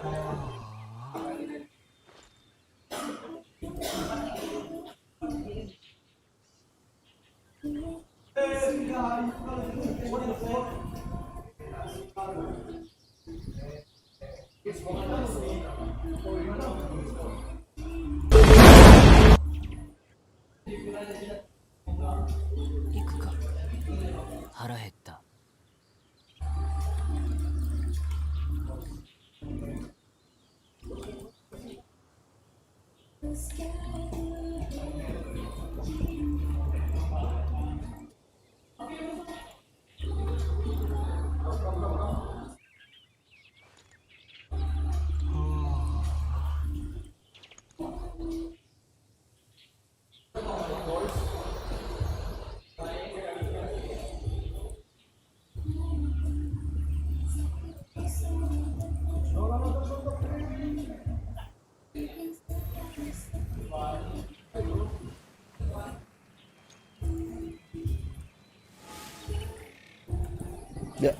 行くか。腹減った。Yeah.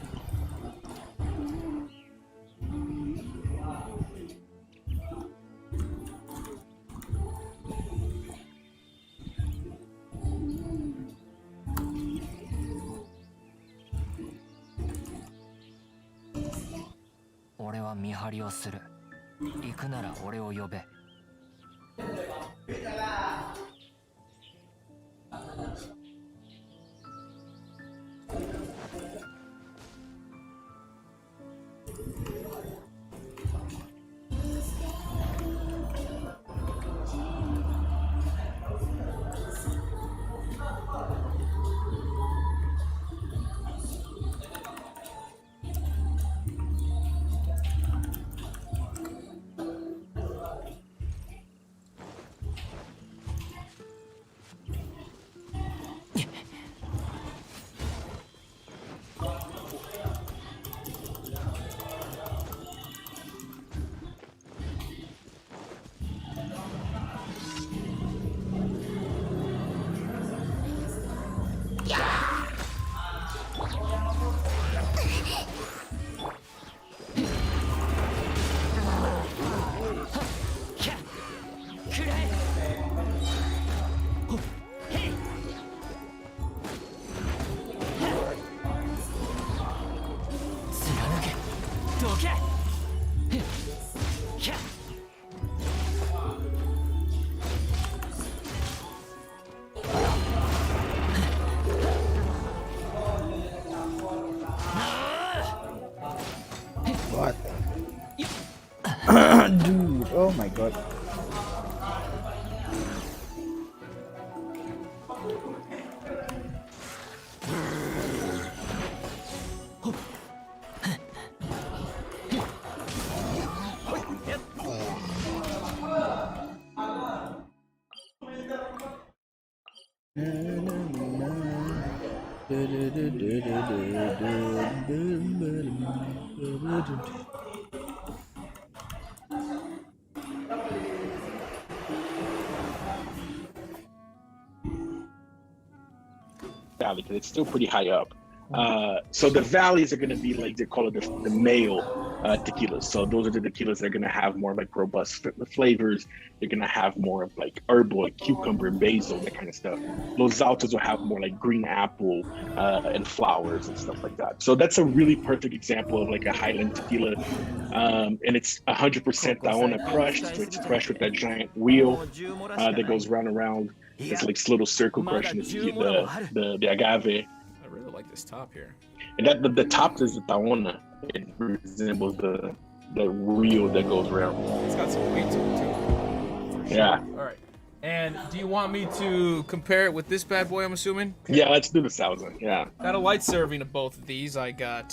俺は見張りをする。行くなら俺を呼べ。What? Dude, oh my god. Valley because it's still pretty high up. So the valleys are going to be like they call it the male tequilas. So those are the tequilas that are going to have more like robust flavors. They're going to have more of like herbal, like cucumber, basil, that kind of stuff. Los Altos will have more like green apple and flowers and stuff like that. So that's a really perfect example of like a Highland tequila. And it's 100% Taona crushed. So it's crushed with that giant wheel that goes round and round. It's like this little circle crushing the agave. I really like this top here. And that the top is the Taona. It resembles the wheel that goes around. It's got some weight to it too. Sure. Yeah. All right. And do you want me to compare it with this bad boy, I'm assuming? Yeah, let's do the salsa. Yeah. Got a light serving of both of these. I got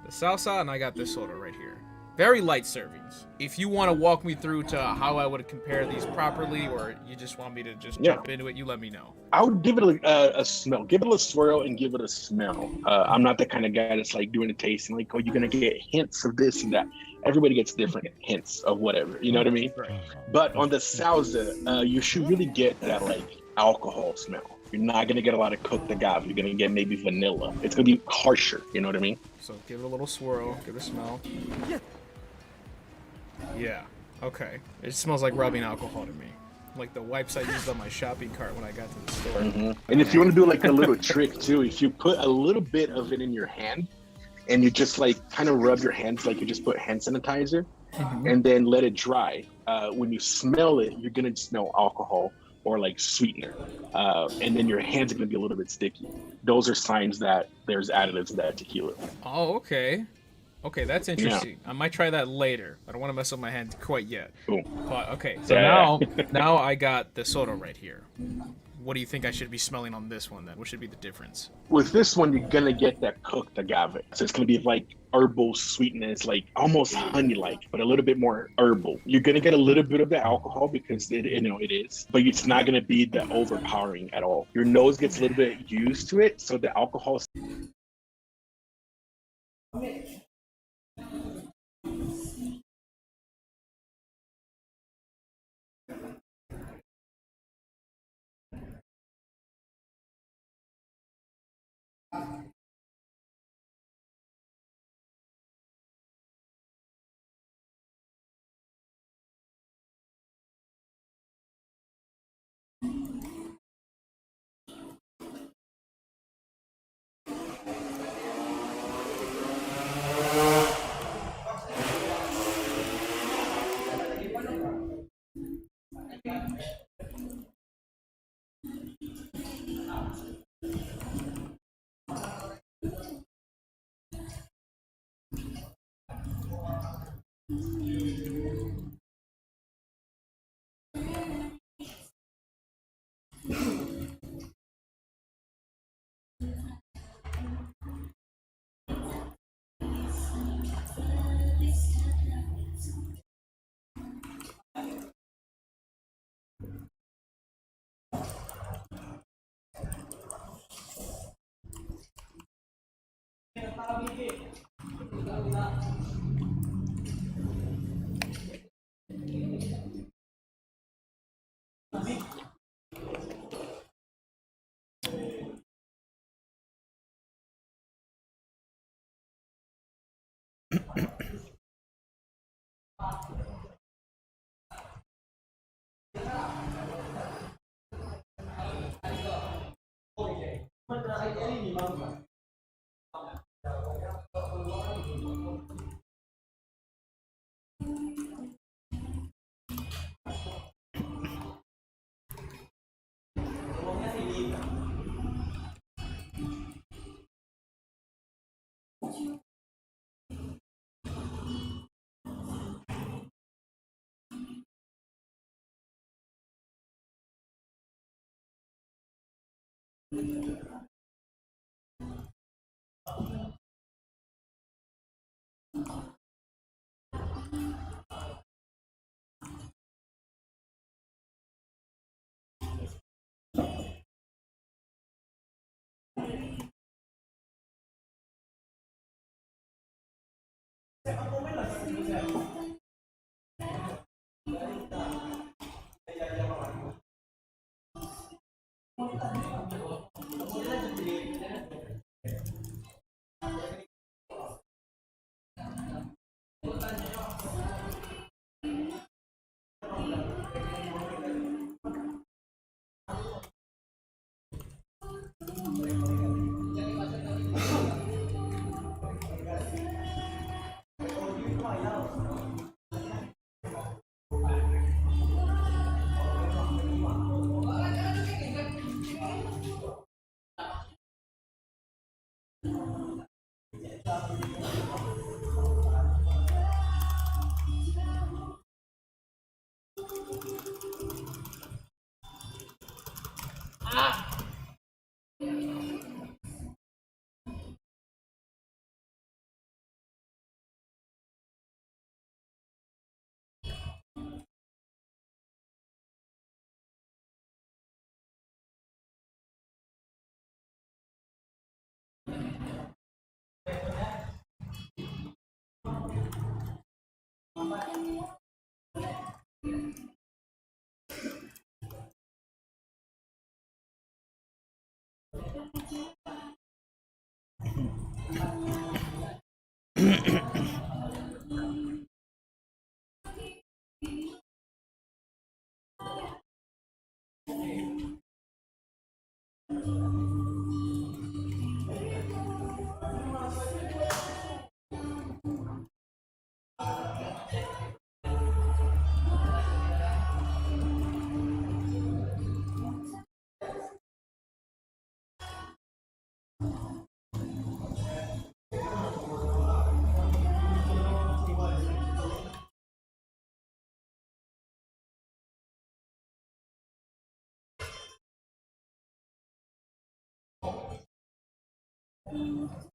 the salsa and I got this soda right here. Very light servings. If you want to walk me through to how I would compare these properly, or you just want me to just jump into it, you let me know. I would give it a smell. Give it a swirl and give it a smell. I'm not the kind of guy that's like doing a tasting, like, oh, you're going to get hints of this and that. Everybody gets different hints of whatever. You know what I mean? Right. But on the salsa, you should really get that like alcohol smell. You're not going to get a lot of cooked agave. You're going to get maybe vanilla. It's going to be harsher. You know what I mean? So give it a little swirl. Give it a smell. Yeah. Okay. It smells like rubbing alcohol to me. Like the wipes I used on my shopping cart when I got to the store. And if you want to do like a little trick too, if you put a little bit of it in your hand and you just like kind of rub your hands like you just put hand sanitizer and then let it dry. When you smell it, you're gonna smell alcohol or like sweetener, and then your hands are gonna be a little bit sticky. Those are signs that there's additives in that tequila. Oh, okay. Okay, that's interesting. I might try that later. I don't want to mess up my hand quite yet. Cool. But okay, so Yeah. now I got the soda right here. What do you think I should be smelling on this one then? What should be the difference? With this one, you're gonna get that cooked agave, so it's gonna be like herbal sweetness, like almost honey-like, but a little bit more herbal. You're gonna get a little bit of the alcohol because it is, but it's not gonna be the overpowering at all. Your nose gets a little bit used to it, so the alcohol.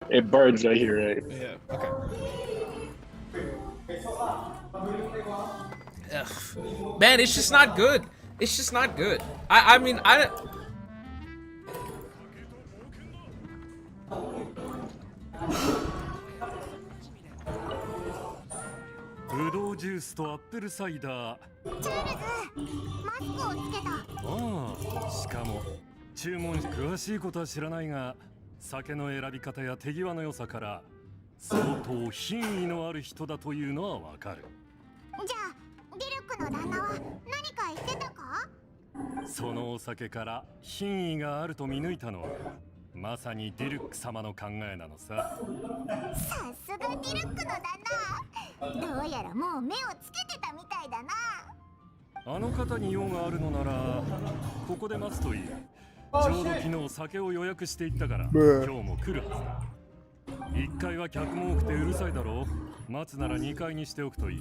It burns right here, right? Yeah. Okay. Ugh. Man, it's just not good. It's just not good. I mean, I. ブドウジュースとアップルサイダー。チャールズ、マスクをつけた。ああ、しかも注文詳しいことは知らないが、酒の選び方や手際の良さから相当品位のある人だというのはわかる。じゃあ、ディルクの旦那は何か言ってたか？そのお酒から品位があると見抜いたのはまさにディルック様の考えなのさ。さすがディルックの旦那。どうやらもう目をつけてたみたいだな。あの方に用があるのならここで待つといい。ちょうど昨日酒を予約していったから今日も来るはずだ。1階は客も多くてうるさいだろう。待つなら2階にしておくといい。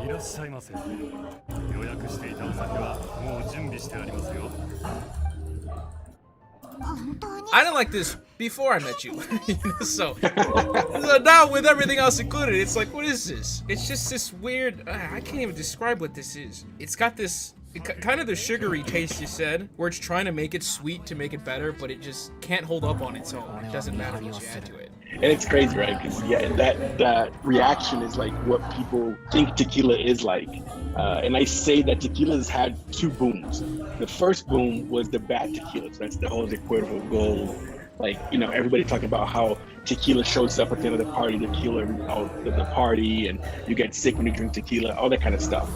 いらっしゃいませ。予約していたお酒はもう準備してありますよ。本当に I didn't like this before I met you. so now with everything else included, it's like, what is this? It's just this weird. I can't even describe what this is. It's got this kind of the sugary taste you said, where it's trying to make it sweet to make it better, but it just can't hold up on its own. It doesn't matter what you add to it. And it's crazy, right? Because yeah, that reaction is like what people think tequila is like. And I say that tequila has had two booms. The first boom was the bad tequilas. That's the Jose Cuervo Gold. Like, you know, everybody talking about how tequila shows up at the end of the party, tequila, the party, and you get sick when you drink tequila, all that kind of stuff.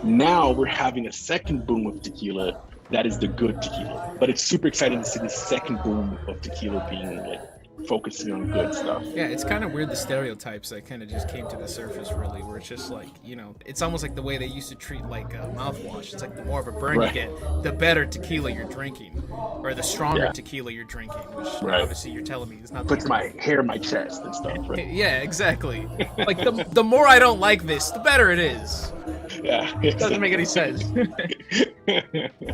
Now we're having a second boom of tequila that is the good tequila. But it's super exciting to see the second boom of tequila being like focusing on good stuff. Yeah, it's kind of weird the stereotypes that kind of just came to the surface, really, where it's just like, you know, it's almost like the way they used to treat like mouthwash. It's like the more of a burn you get, the better tequila you're drinking, or the stronger tequila you're drinking, which obviously you're telling me is not. Puts my hair in my chest and stuff, right? Yeah, exactly. Like the more I don't like this, the better it is. Yeah, It doesn't make any sense.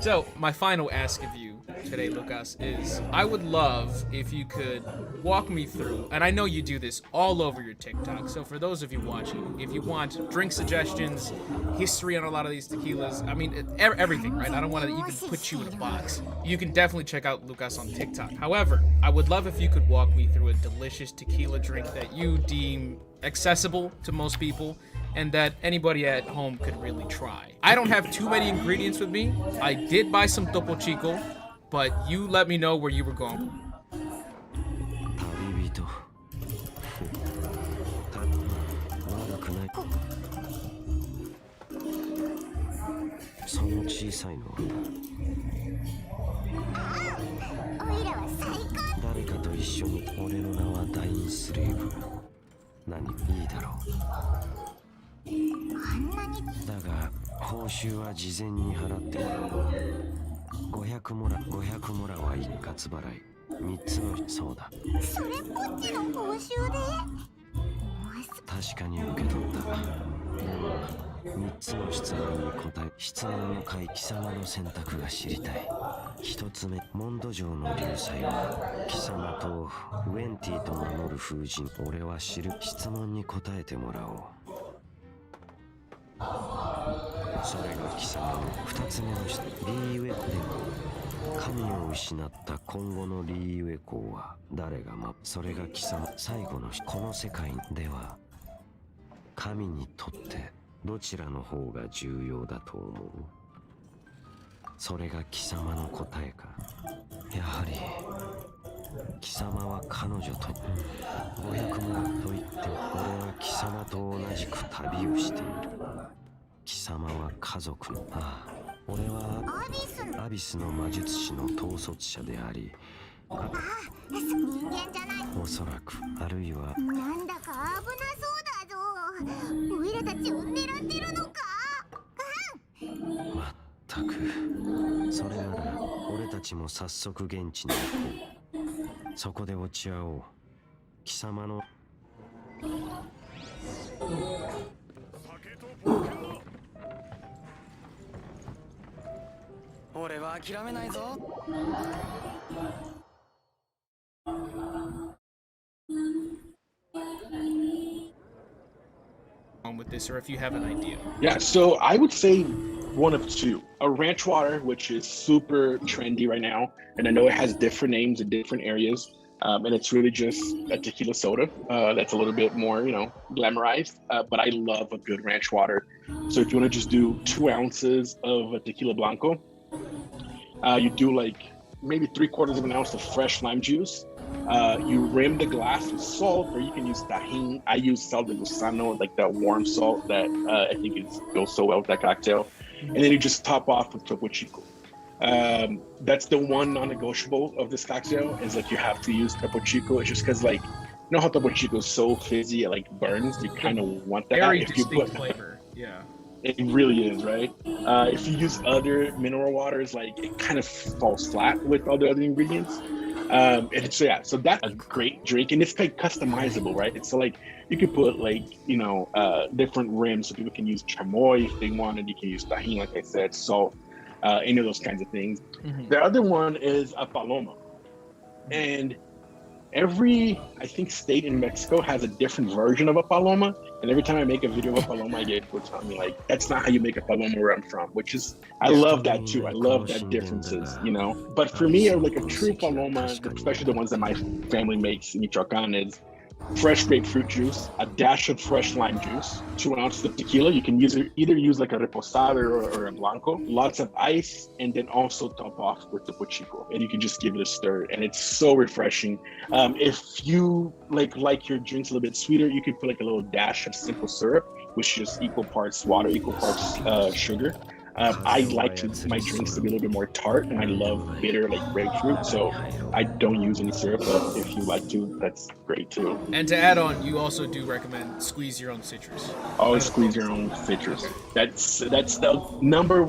So my final ask of you today, Lucas, is I would love if you could walk me through, and I know you do this all over your TikTok, so for those of you watching, if you want drink suggestions, history on a lot of these tequilas, I mean, everything, right? I don't want to even put you in a box. You can definitely check out Lucas on TikTok. However, I would love if you could walk me through a delicious tequila drink that you deem accessible to most people and that anybody at home could really try. I don't have too many ingredients with me. I did buy some Topo Chico, but you let me know where you were going. 旅人悪くないその小さいのおいらは最高。誰かと一緒に俺の名はダインスレイブ何いいだろあんなにうだが報酬は事前に払ってもらう500モラは一括払い3つのそうだそれっぽっちの報酬で？確かに受け取ったでも3つの質問に答え、質問の回貴様の選択が知りたい。1つ目、モンド城の流祭は貴様とウェンティと名乗る風神、俺は知る。質問に答えてもらおう。それが貴様の2つ目の質問、リーウェコで神を失った今後のリーウェコは誰がそれが貴様最後のこの世界では神にとってどちらの方が重要だと思う？それが貴様の答えか。やはり貴様は彼女と、500村と言って俺は貴様と同じく旅をしている。貴様は家族の、俺はアビスの魔術師の統率者であり、人間じゃない。おそらくあるいはなんだか危なそうだぞ。オイラたちを狙ってるのか？まったく、それなら俺たちも早速現地に行こう。そこで落ち合おう。貴様の俺は諦めないぞ。With this, or if you have an idea. Yeah, so I would say one of two. A ranch water, which is super trendy right now, and I know it has different names in different areas, and it's really just a tequila soda that's a little bit more, glamorized, but I love a good ranch water. So if you want to just do 2 ounces of a tequila blanco, you do like maybe 3/4 of an ounce of fresh lime juice. You rim the glass with salt, or you can use tahini. I use sal de gusano, like that warm salt that I think goes so well with that cocktail. And then you just top off with Topo Chico. That's the one non-negotiable of this cocktail, is like you have to use Topo Chico. It's just because, like, you know how Topo Chico is so fizzy, it like burns. You kind of want that. Very if you distinct flavor. Yeah. It really is, right? If you use other mineral waters, like, it kind of falls flat with all the other ingredients. And so that's a great drink, and it's like customizable, right? It's so like you could put like different rims, so people can use chamoy if they wanted. You can use tahini, like I said, salt, any of those kinds of things. Mm-hmm. The other one is a paloma, and every, I think, state in Mexico has a different version of a paloma. And every time I make a video of a paloma, I get people telling me, like, that's not how you make a paloma where I'm from, which is, I love that too. I love that differences, But for me, like a true paloma, especially the ones that my family makes in Michoacan, is fresh grapefruit juice, a dash of fresh lime juice, 2 ounces of tequila. You can either use like a reposado or a blanco, lots of ice, and then also top off with the Chico. And you can just give it a stir, and it's so refreshing. If you like your drinks a little bit sweeter, you can put like a little dash of simple syrup, which is equal parts water, equal parts sugar. I like my drinks to be a little bit more tart, and I love bitter, like grapefruit, so I don't use any syrup, but if you like to, that's great too. And to add on, you also do recommend squeeze your own citrus. Always squeeze your own citrus. That's the number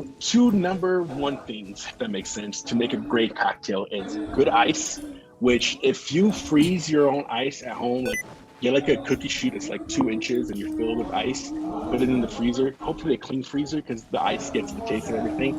one things, if that makes sense, to make a great cocktail is good ice, which if you freeze your own ice at home, like get like a cookie sheet that's like 2 inches and you're filled with ice, put it in the freezer, hopefully a clean freezer because the ice gets the taste and everything.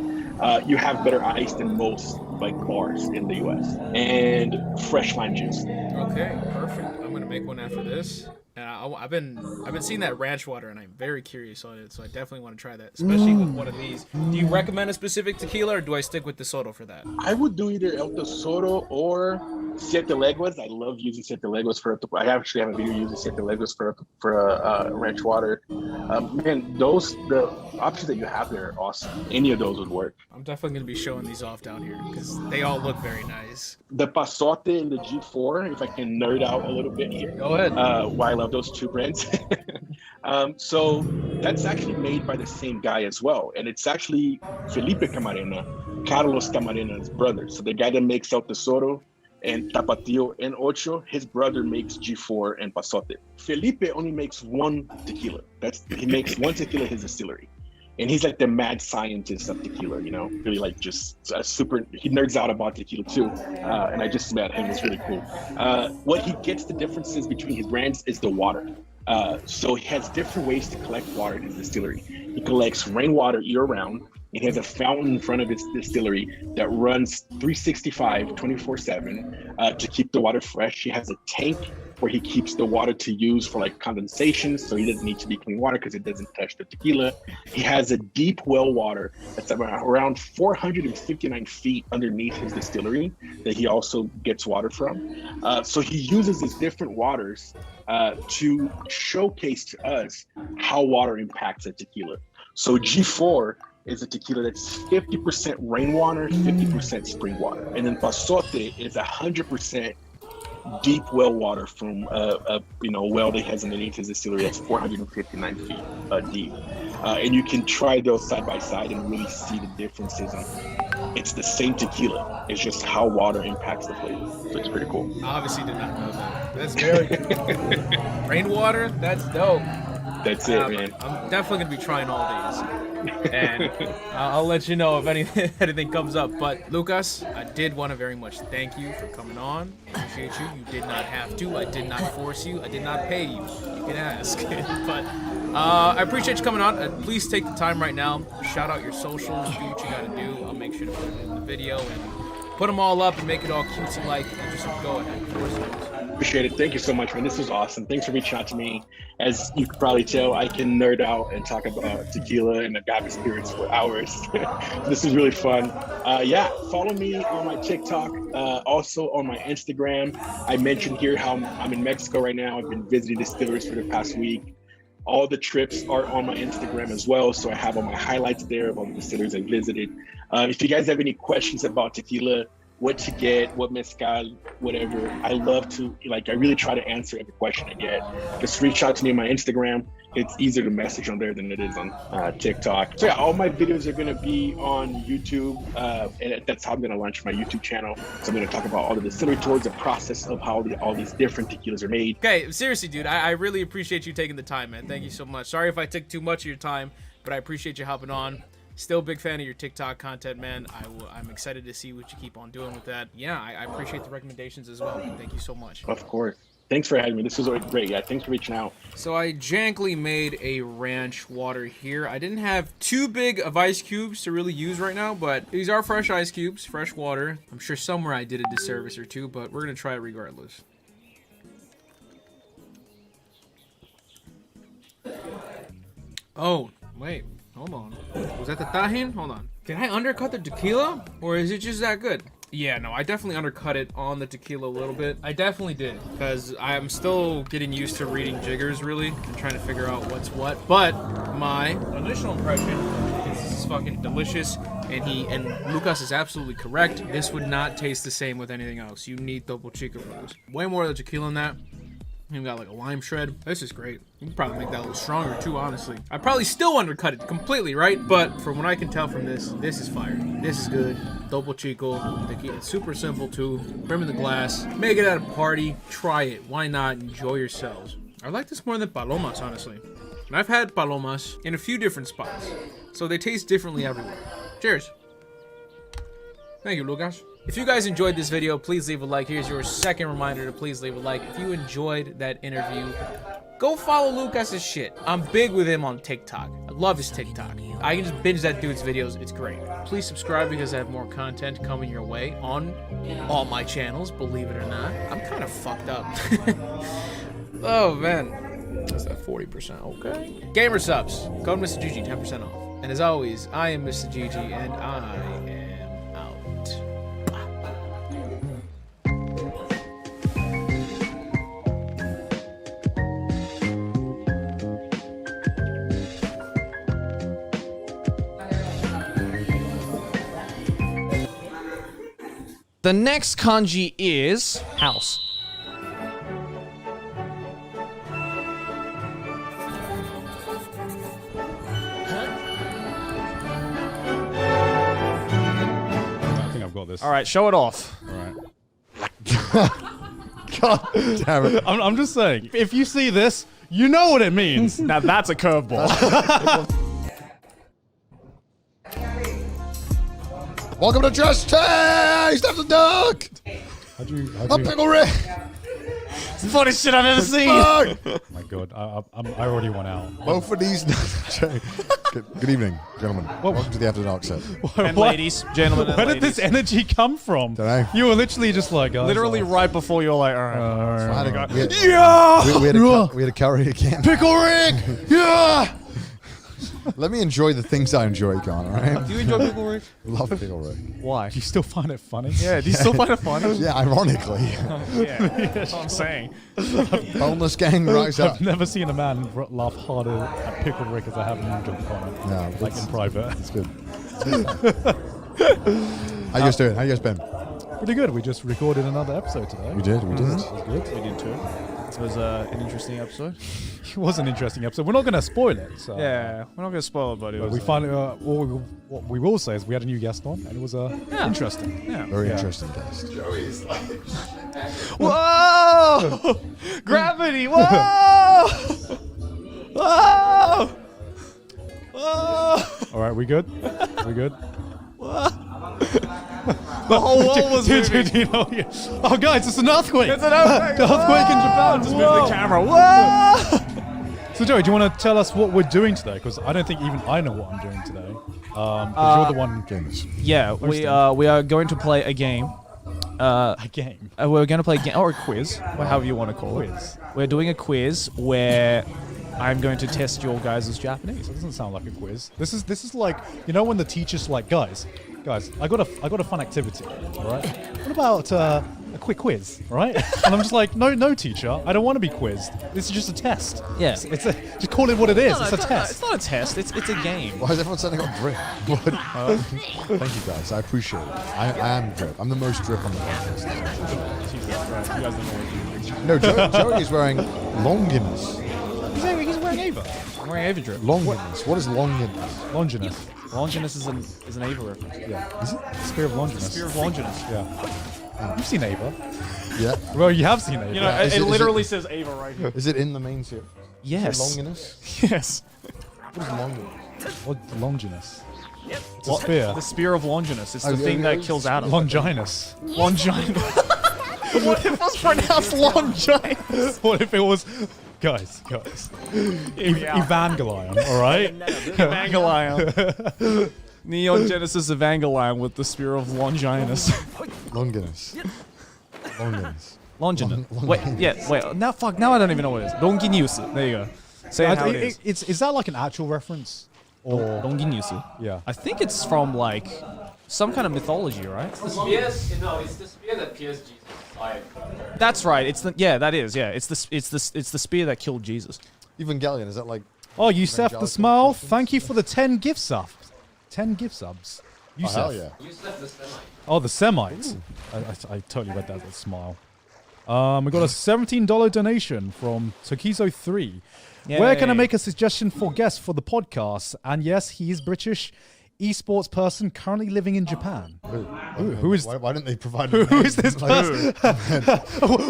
You have better ice than most like bars in the US. And fresh lime juice. Okay, perfect. I'm gonna make one after this. And I've been seeing that ranch water, and I'm very curious on it, so I definitely want to try that, especially with one of these. Do you recommend a specific tequila, or do I stick with the Soto for that? I would do either El Tesoro or Siete Leguas. I love using Siete Leguas I actually have a video using Siete Leguas for ranch water. Man, the options that you have there are awesome. Any of those would work. I'm definitely going to be showing these off down here because they all look very nice. The Pasote and the G4, if I can nerd out a little bit here. Go ahead. Why I love those two brands. So that's actually made by the same guy as well. And it's actually Felipe Camarena, Carlos Camarena's brother. So the guy that makes El Tesoro and Tapatio and Ocho, his brother makes G4 and Pasote. Felipe only makes one tequila. He makes one tequila in his distillery. And he's like the mad scientist of tequila, really like just he nerds out about tequila too. And I just met him, it's really cool. What he gets the differences between his brands is the water. So he has different ways to collect water in his distillery. He collects rainwater year round. He has a fountain in front of his distillery that runs 365, 24/7 to keep the water fresh. He has a tank where he keeps the water to use for like condensation, so he doesn't need to be clean water because it doesn't touch the tequila. He has a deep well water that's around 459 feet underneath his distillery that he also gets water from. So he uses these different waters to showcase to us how water impacts a tequila. So G4 is a tequila that's 50% rainwater, 50% spring water. And then Pasote is 100% deep well water from a well that he has underneath his distillery that's 459 feet deep. And you can try those side by side and really see the differences. And it's the same tequila. It's just how water impacts the flavor. So it's pretty cool. I obviously did not know that. That's very cool. Rainwater? That's dope. That's it, man. I'm definitely going to be trying all these. And I'll let you know if anything comes up. But Lucas, I did want to very much thank you for coming on. Appreciate you. You did not have to. I did not force you. I did not pay you. You can ask. But I appreciate you coming on. Please take the time right now. Shout out your socials. Do what you got to do. I'll make sure to put it in the video and put them all up and make it all cutesy-like. And just go ahead. Appreciate it. Thank you so much, man. This was awesome. Thanks for reaching out to me. As you can probably tell, I can nerd out and talk about tequila and agave spirits for hours. This is really fun. Yeah, follow me on my TikTok, also on my Instagram. I mentioned here how I'm in Mexico right now. I've been visiting distilleries for the past week. All the trips are on my Instagram as well, so I have all my highlights there of all the distilleries I visited. If you guys have any questions about tequila, what to get, what mezcal, whatever, I love to, I really try to answer every question I get. Just reach out to me on my Instagram. It's easier to message on there than it is on TikTok. So yeah, all my videos are gonna be on YouTube, and that's how I'm gonna launch my YouTube channel. So I'm gonna talk about all the distillery tours, the process of how all these different tequilas are made. Okay, seriously, dude, I really appreciate you taking the time, man. Thank you so much. Sorry if I took too much of your time, but I appreciate you hopping on. Still a big fan of your TikTok content, man. I'm excited to see what you keep on doing with that. Yeah, I appreciate the recommendations as well, man. Thank you so much. Of course. Thanks for having me. This was always great. Yeah, thanks for reaching out. So I jankly made a ranch water here. I didn't have too big of ice cubes to really use right now, but these are fresh ice cubes, fresh water. I'm sure somewhere I did a disservice or two, but we're going to try it regardless. Oh, wait. Hold on. Was that the tajin? Hold on. Did I undercut the tequila? Or is it just that good? Yeah, no, I definitely undercut it on the tequila a little bit. I definitely did. Because I'm still getting used to reading jiggers, really. And trying to figure out what's what. But my initial impression is this is fucking delicious. And Lucas is absolutely correct. This would not taste the same with anything else. You need Topo Chico for this. Way more of the tequila in that. Even got like a lime shred. This is great. You can probably make that a little stronger too, honestly. I probably still undercut it completely, right? But from what I can tell from this is fire. This is good. Topo Chico. It's super simple too. Brim in the glass. Make it at a party. Try it. Why not? Enjoy yourselves. I like this more than Palomas, honestly. And I've had Palomas in a few different spots. So they taste differently everywhere. Cheers. Thank you, Lucas. If you guys enjoyed this video, please leave a like. Here's your second reminder to please leave a like. If you enjoyed that interview, go follow Lucas's shit. I'm big with him on TikTok. I love his TikTok. I can just binge that dude's videos. It's great. Please subscribe because I have more content coming your way on all my channels, believe it or not. I'm kind of fucked up. Oh, man. That's that 40%, okay? Gamer subs. Code Mr. GG, 10% off. And as always, I am Mr. GG, and I am out. The next kanji is house. I think I've got this. All right, show it off. All right. God damn it. I'm just saying, if you see this, you know what it means. Now that's a curveball. Welcome to Just Taste After Dark! How'd you... Pickle Rick! It's the funniest shit I've ever seen. Oh my god, I already went out. Both of these. Good evening, gentlemen. Welcome to the After Dark set. And ladies, gentlemen, and Where did ladies. this energy come from? Dunno. You were literally just like, Literally right before you're like, all right. We had a curry again. Pickle Rick! Yeah! Let me enjoy the things I enjoy, Con, alright? Do you enjoy Pickle Rick? Love Pickle Rick. Why? Do you still find it funny? Yeah, do you still find it funny? Yeah, ironically. Yeah, that's what I'm saying. Boneless gang rise up. I've never seen a man laugh harder at Pickle Rick as I have in Angel Connor. No, Like in private. It's good. How you guys doing? How you guys been? Pretty good. We just recorded another episode today. We did. It was good. We did too. It was an interesting episode. It was an interesting episode. We're not going to spoil it. So. Yeah, we're not going to spoil it, but it was. We finally, what we will say is we had a new guest on, and it was interesting. Yeah. Very interesting guest. Whoa! Gravity! Whoa! Whoa! Whoa! All right, we good? We good? The whole wall was moving. You know, oh, guys, it's an earthquake! It's an earthquake! The earthquake in Japan! Just move the camera. Whoa! So, Joey, do you want to tell us what we're doing today? Because I don't think even I know what I'm doing today. 'Cause you're the one doing this. Yeah, we are going to play a game. A game. We're going to play a game or a quiz, or however you want to call it. We're doing a quiz where I'm going to test your guys' Japanese. It doesn't sound like a quiz. This is like, you know, when the teacher's like, guys, I got a fun activity, all right? What about a quick quiz, all right? And I'm just like, no, teacher, I don't want to be quizzed. This is just a test. Yeah. Just call it what it is. It's a test. It's not a test. It's a game. Why is everyone sending up drip? What? Thank you guys. I appreciate it. I am drip. I'm the most drip on the podcast. No, Joey is wearing Longinus. He's wearing Ava. I'm wearing Ava drip. Longinus. What is Longinus? Longinus. Longinus is an Ava reference. Yeah. Is it? Spear of Longinus. Spear of Longinus. Yeah. You've seen Ava. Yeah. Well, you have seen Ava. You know, Is it it- literally says Ava right here. Is it in the main series? Yes. Is it Longinus? Yes. What is Longinus? What's Longinus? It's a spear. The Spear of Longinus. It's Oh, the yeah, thing yeah, that it's kills the Adam. Longinus. Longina. What if it was pronounced Longina? What if it was... Guys. Evangelion, alright? Evangelion. Neon Genesis Evangelion with the Spear of Longinus. Longinus. Longinus. Longina. Wait, now I don't even know what it is. Longinus. There you go. Say it how it is. Is that like an actual reference? Or... Longinus. Yeah. I think it's from like some kind of mythology, right? It's the spear that pierced Jesus' side. That's right. It's the that is It's the spear that killed Jesus. Evangelion, is that like... Oh, Yusef the Evangelical Smile, Christians? thank you for the 10 gift subs. 10 gift subs. Oh, hell Yusef. yeah. You slept the Semite. Oh, the Semites. I totally read that as a smile. We got a $17 donation from Tokizo3. Where can I make a suggestion for guests for the podcast? And yes, he is British. Esports person currently living in Japan. Who is... Why didn't they provide... Who is this person?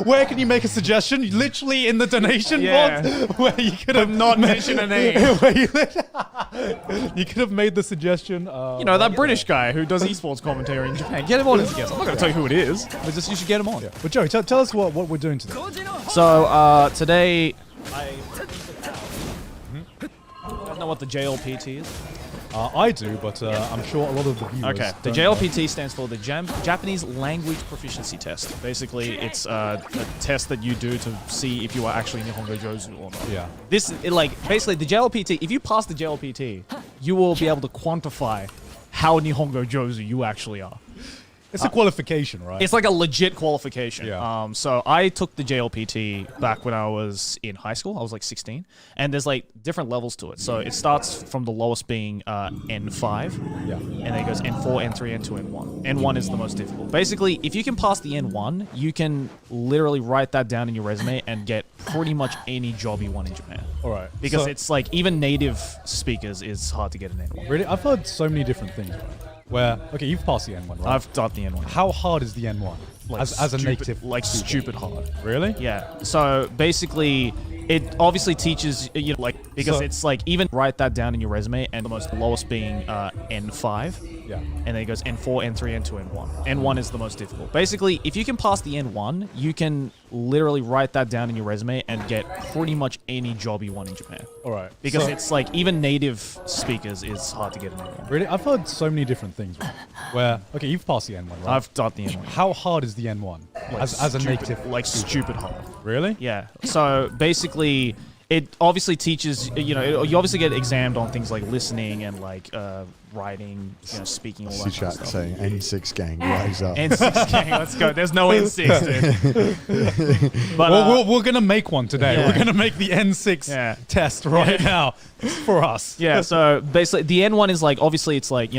Where can you make a suggestion? Literally in the donation box, where you could have not mentioned a name. Where you could have made the suggestion. You know, that British guy who does esports commentary in Japan. Get him on as a guest. I'm not going to tell you who it is, but just you should get him on. But Joey, tell us what we're doing today. So, today... I don't know what the JLPT is. I do, but I'm sure a lot of the viewers. Okay, the don't JLPT stands for the Japanese Language Proficiency Test. Basically, it's a test that you do to see if you are actually Nihongo Jozu or not. Yeah. Basically, the JLPT, if you pass the JLPT, you will be able to quantify how Nihongo Jozu you actually are. It's a qualification, right? It's like a legit qualification. Yeah. So I took the JLPT back when I was in high school. I was like 16. And there's like different levels to it. So it starts from the lowest being N5. Yeah. And then it goes N4, N3, N2, N1. N1 is the most difficult. Basically, if you can pass the N1, you can literally write that down in your resume and get pretty much any job you want in Japan. All right. Because So- it's like even native speakers, it's hard to get an N1. Really, I've heard so many different things. Right? Where you've passed the N1, right? I've done the N1. How hard is the N1 Like as a stupid- native? Like speaker? stupid hard. Really? Yeah. So basically, it obviously teaches like because it's like even write that down in your resume, and the most lowest being N5. Yeah. And then it goes N4, N3, N2, N1. N1 is the most difficult. Basically, if you can pass the N1, you can literally write that down in your resume and get pretty much any job you want in Japan. All right. Because it's like even native speakers is hard to get an N1. Really, I've heard so many different things. Where okay, you've passed the N1, right? I've done the N1. How hard is the N1 as a native? Like stupid hard. Really? Yeah. So basically, it obviously teaches, you obviously get examined on things like listening and like writing, speaking, all that kind Chat of stuff. saying N6 gang, rise up. N6 gang, let's go. There's no N6, dude. But we're gonna make one today. Yeah. We're gonna make the N6 test right now for us. Yeah. So basically, the N1 is like obviously it's like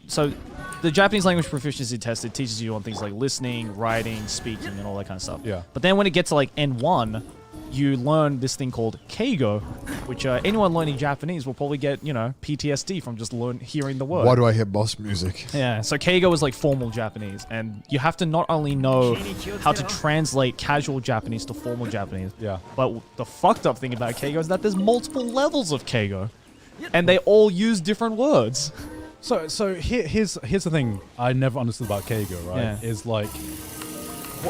so. The Japanese language proficiency test, it teaches you on things like listening, writing, speaking, and all that kind of stuff. Yeah. But then when it gets to like N1, you learn this thing called keigo, which anyone learning Japanese will probably get, PTSD from just hearing the word. Why do I hear boss music? Yeah, so keigo is like formal Japanese, and you have to not only know how to translate casual Japanese to formal Japanese, but the fucked up thing about keigo is that there's multiple levels of keigo, and they all use different words. So here's the thing I never understood about keigo, right? Yeah. Is like,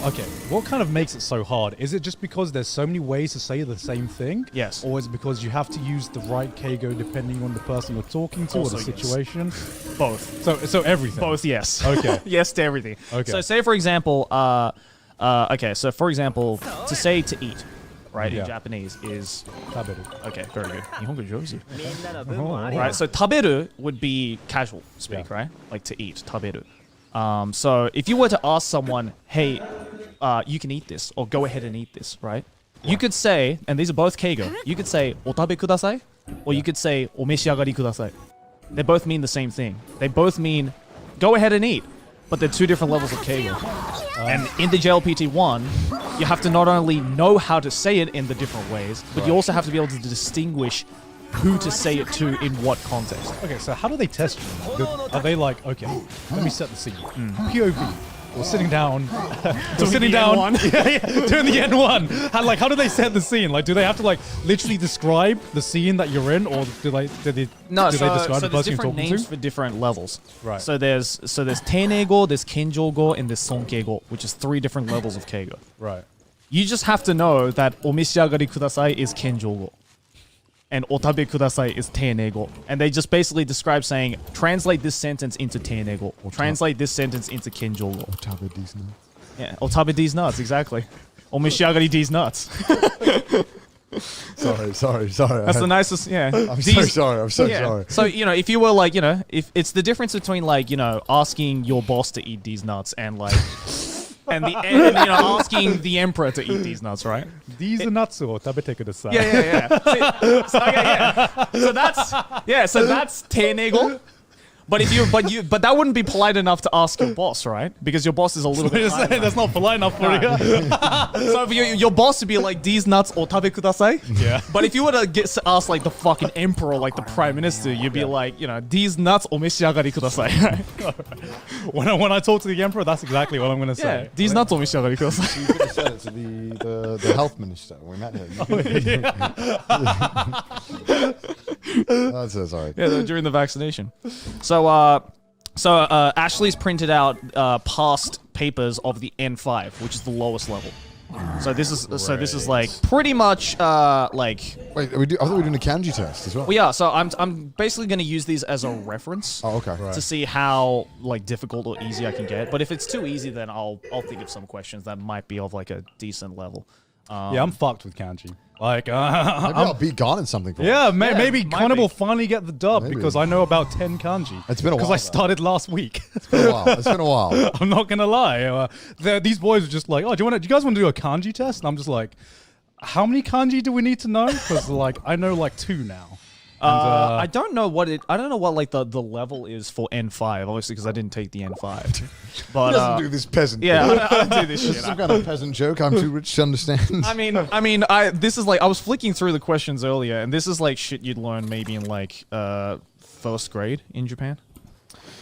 okay, what kind of makes it so hard? Is it just because there's so many ways to say the same thing? Yes. Or is it because you have to use the right keigo depending on the person you're talking to Also, or the yes. situation? Both. So everything. Both, yes. Okay. Yes to everything. Okay. So say for example, to say to eat, right, in Japanese is taberu. Okay, very good. Nihongo jozu. Oh. Right, so taberu would be casual speak, right? Like to eat, taberu. So if you were to ask someone, hey, you can eat this, or go ahead and eat this, right? You could say, and these are both keigo, you could say, otabe kudasai, or you could say, omeshiagari kudasai. They both mean the same thing. They both mean, go ahead and eat, but they're two different levels of keigo. And in the JLPT1, you have to not only know how to say it in the different ways, but you also have to be able to distinguish who to say it to in what context. Okay, so how do they test you? Are they like, okay, let me set the scene. POV. We're sitting down. Doing the N1. How do they set the scene? Like, do they have to like literally describe the scene that you're in, or do they describe the there's person you're different talking names to? for different levels. Right. So there's Teineigo, there's Kenjougo, and there's Sonkeigo, which is 3 different levels of keigo. Right. You just have to know that omeshiagari kudasai is Kenjougo, and otabe kudasai is Teineigo. And they just basically describe saying, translate this sentence into Teineigo, translate this sentence into Kenjougo. Otabe these nuts. Yeah, otabe these nuts, exactly. Omeshiagari these nuts. Sorry. That's the nicest, yeah. I'm so sorry. I'm so sorry. So, if you were like, if it's the difference between like, asking your boss to eat these nuts and like, and asking the emperor to eat these nuts, right? These are nuts or tabete kudasai. Yeah. So that's Teineigo. But but that wouldn't be polite enough to ask your boss, right? Because your boss is a little bit. That's not polite enough for you. So if your boss would be like, these nuts otabe kudasai. Yeah. But if you were to ask like the fucking emperor, like the prime minister, you'd be like, these nuts omeshiagari kudasai. When I talk to the emperor, that's exactly what I'm going to say. Yeah, these nuts omeshiagari kudasai. You could have said it to the health minister when we met him. I'm so sorry. Yeah, during the vaccination. So Ashley's printed out past papers of the N5, which is the lowest level. So this is like pretty much like. Wait, I thought we were doing a kanji test as well. Well, yeah. So I'm basically going to use these as a reference. Oh, okay. To see how like difficult or easy I can get. But if it's too easy, then I'll think of some questions that might be of like a decent level. Yeah, I'm fucked with kanji. Like, maybe I'll beat Garnet something for yeah, us. maybe Connor be. will finally get the dub Maybe. because I know about 10 kanji. It's been a while. Because I started last week. It's been a while. I'm not gonna lie. These boys are just like, oh, do you guys want to do a kanji test? And I'm just like, how many kanji do we need to know? Because like I know like 2 now. And, I don't know what like the level is for N5, obviously because I didn't take the N5. But He doesn't do this peasant yeah, thing. I don't do this This shit. is some kind of peasant joke. I'm too rich to understand. This is like I was flicking through the questions earlier, and this is like shit you'd learn maybe in like first grade in Japan,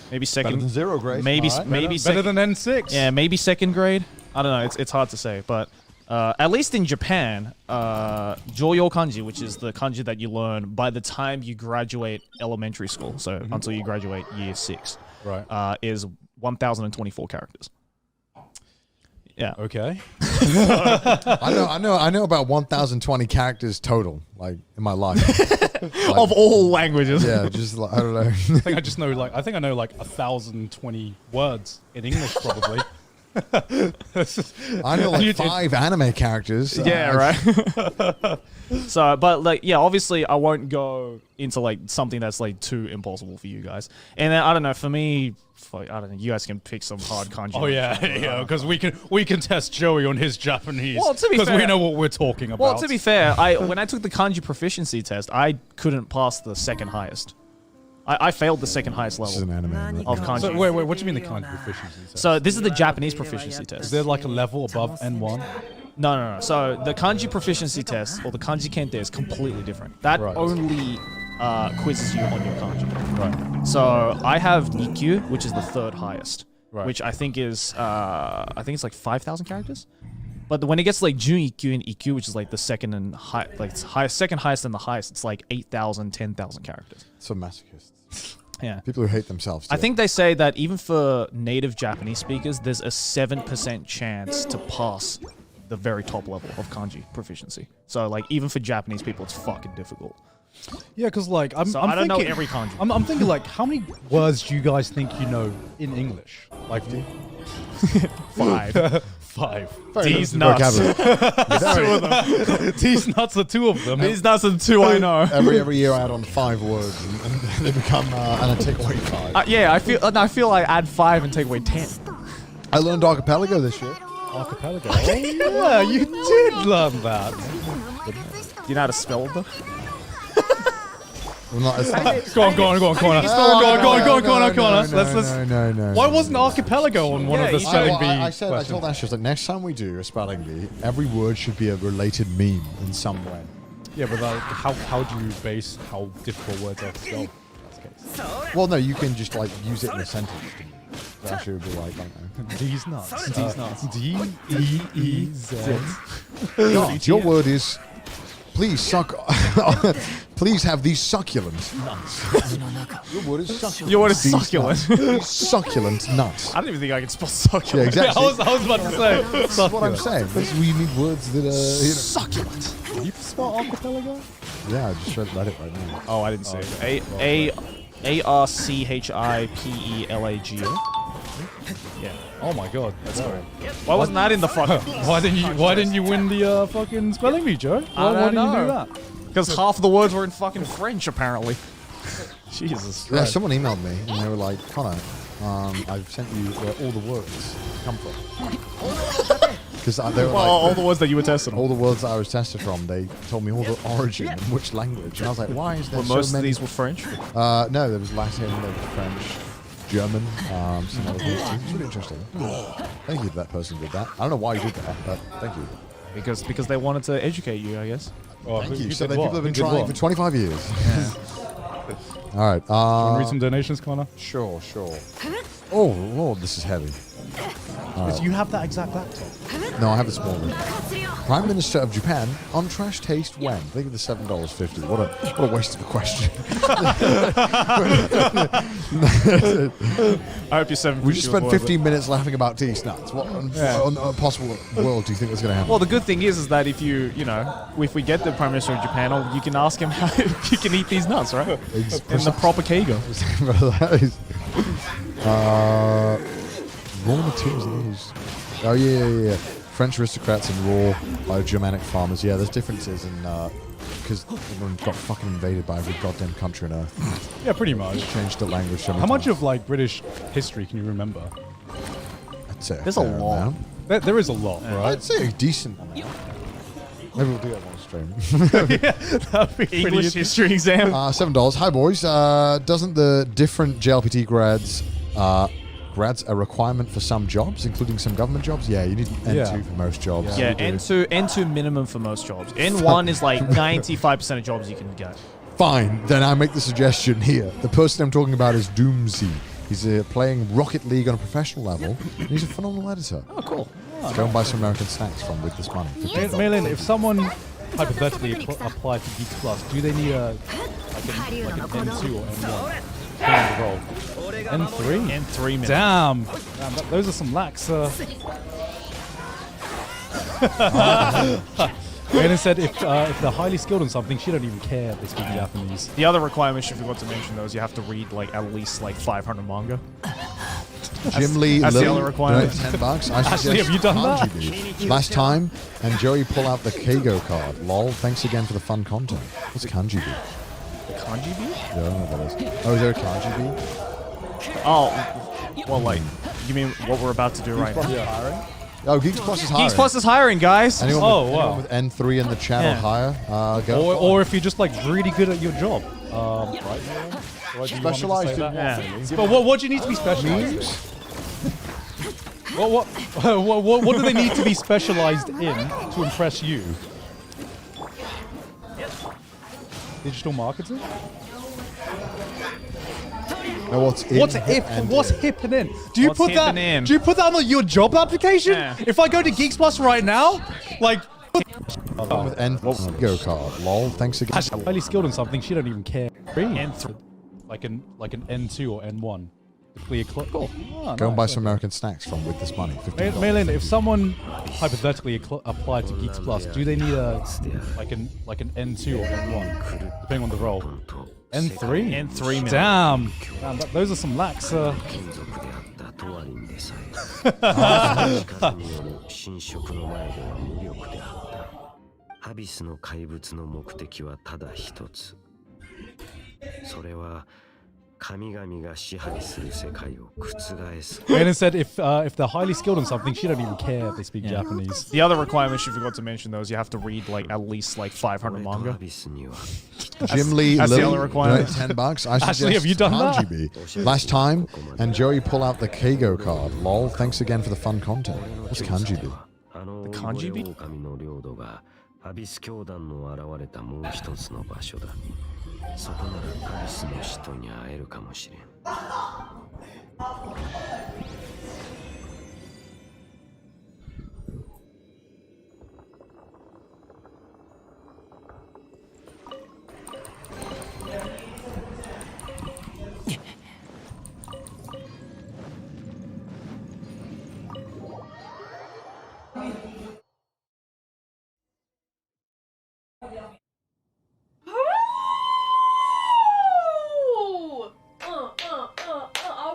maybe second. Better than 0 grade. Maybe All right. maybe better second, than N6. yeah, maybe second grade. I don't know. It's hard to say, but At least in Japan, Joyo kanji, which is the kanji that you learn by the time you graduate elementary school, so until you graduate year 6, Right. is 1,024 characters. Yeah. Okay. I know about 1,020 characters total, like in my life. Of all languages. Yeah, just like, I don't know. I think I know like 1,020 words in English probably. I know like 5 anime characters. Yeah, right. So, but like, yeah, obviously I won't go into like something that's like too impossible for you guys. And then I don't know, for me, I don't know, you guys can pick some hard kanji. Oh yeah, because we can test Joey on his Japanese. Well, to be because we fair- know what we're talking about. Well, to be fair, when I took the kanji proficiency test, I couldn't pass the second highest. I failed the second highest This is level an anime. of kanji. So, wait, what do you mean the kanji proficiency test? So this is the Japanese proficiency Is test. there like a level above N1? No. So the kanji proficiency test, or the kanji kente, is completely different. That Right. only quizzes you on your kanji. Right. So I have Nikkyu, which is the third highest, Right. which I think is it's like 5,000 characters. But when it gets to like Jun Ikkyu and Ikkyu, which is like the second and second highest and the highest, it's like 8,000, 10,000 characters. So masochists. Yeah. People who hate themselves. I too. think they say that even for native Japanese speakers, there's a 7% chance to pass the very top level of kanji proficiency. So like even for Japanese people, it's fucking difficult. Yeah, because like I'm I don't know thinking, every kanji. I'm thinking like, how many words do you guys think you know in English? Like 5. 5. These nuts. These nuts are 2 of them. These nuts are the 2 I know. Every year I add on 5 words, and they become and I take away 5. Yeah, I feel like add 5 and take away 10. I learned archipelago this year. Archipelago. Oh yeah, you did learn that. Do you know how to spell them? Well, not, it's not, Go on, corner. No. Why wasn't archipelago on one of the spelling bee I told questions? Ash, I was like, next time we do a spelling bee, every word should be a related meme in some way. Yeah, but like, how do you base how difficult words are to spell? In this case? Well, no, you can just like use it in a sentence. So actually, it would be like, I don't know. These nuts. These nuts. D-E-E-Z. God, your word is, please suck. Please have these succulent nuts. Your word is succulent. Your word is These succulent. nuts. These succulent nuts. I don't even think I can spell succulent. Yeah, exactly. I was about to say. That's what I'm saying. We need words that are. Succulent. Can you spell archipelago? Yeah, I just read it right now. Oh, I didn't say it. Archipelago. Yeah. Oh my god, that's great. Why wasn't that in the fucking? Why didn't you win the fucking spelling bee, Joe? Why don't didn't you know. do that? Because half of the words were in fucking French, apparently. Jesus Yeah, Christ. someone emailed me and they were like, Connor, I've sent you where all the words come from. Because they were like, all the words that you were testing on. all the words that I was tested from, they told me all the origin and which language. And I was like, why is there Well, so most of many? these were French. No, there was Latin, there was French, German, some other things too. It's really interesting. Thank you to that person who did that. I don't know why you did that, but thank you. Because they wanted to educate you, I guess. Oh, Thank you. who So did people what? have been Who did trying what? for 25 years. All right. Want to read some donations, Connor? Sure. Oh, this is heavy. Because you have that exact laptop. No, I have a small one. Prime Minister of Japan on trash taste when? Think of the $7.50. What a waste of a question. I hope you're 7. We just spent 15 minutes laughing about tea nuts. What on a possible world do you think was going to happen? Well, the good thing is that if if we get the Prime Minister of Japan, you can ask him how you can eat these nuts, right? In the proper keigo. Raw materials used. Oh yeah. French aristocrats and raw Germanic farmers. Yeah, there's differences in because everyone got fucking invaded by every goddamn country on earth. Yeah, pretty much. Changed the language so many How much times. of like British history can you remember? I'd say There's a fair lot. amount. There is a lot, right? I'd say a decent amount. Maybe we'll do that on stream. That'd be pretty English history exam. $7. Hi boys. Doesn't the different JLPT grads a requirement for some jobs, including some government jobs? Yeah, you need an N2 for most jobs. Yeah, N2 minimum for most jobs. N1 is like 95% of jobs you can get. Fine, then I make the suggestion here. The person I'm talking about is Doomsy. He's playing Rocket League on a professional level, and he's a phenomenal editor. Oh, cool. Go and buy some American snacks from with this money. Maylin, if someone hypothetically applied to Geeks Plus, do they need an N2 or N1? Roll. N3? N3 minutes. Damn, those are some lacks. Maylin said if they're highly skilled in something, she don't even care if they speak Japanese. The other requirement she forgot to mention though is you have to read like at least like 500 manga. Jim Lee that's the Little, only requirement. $10. I Ashley, suggest have you done that? Kanji Bee. Last time, and Joey pull out the Keigo card. Lol, thanks again for the fun content. What's Kanji Bee? The kanji bee? Yeah, I don't know what that is. Oh, is there a Kanji Bee? Oh, well, like, you mean what we're about to do right now? Yeah. Oh, Geeks Plus is hiring. Geeks Plus is hiring, guys. Anyone with N3 in the chat or higher, go. Or if you're just like really good at your job, right? Specialized in But what do you need to be specialized in? What do they need to be specialized in to impress you? Digital marketing? No, what's hip and in? Do you What's put hip that? and in? Do you put that on your job application? Yeah. If I go to Geeks Plus right now, like, with N3 card. Lol, thanks again. highly skilled in something, she don't even care. N3. Like an N2 or N1. Clear clip. Oh, Go and buy some American snacks from with this money. $15. Maylin, if someone hypothetically applied to Geeks Plus, do they need an N2 or N1, depending on the role? N3? N3 minutes. Damn, those are some lacks. 侵食の前では無力であった。ハビスの怪物の目的はただ一つ。それは神々が支配する世界を覆す。Maylin said if they're highly skilled in something, she don't even care if they speak Japanese. The other requirement she forgot to mention though is you have to read like at least like 500 manga. Jim Lee that's the Little, only requirement. $10. I suggest Ashley, have you done that? Kanji Bee. Last time, and Joey pull out the Keigo card. Lol, thanks again for the fun content. What's Kanji Bee? The kanji bee? アビス教団の現れたもう一つの場所だ。そこならアビスの人に会えるかもしれん。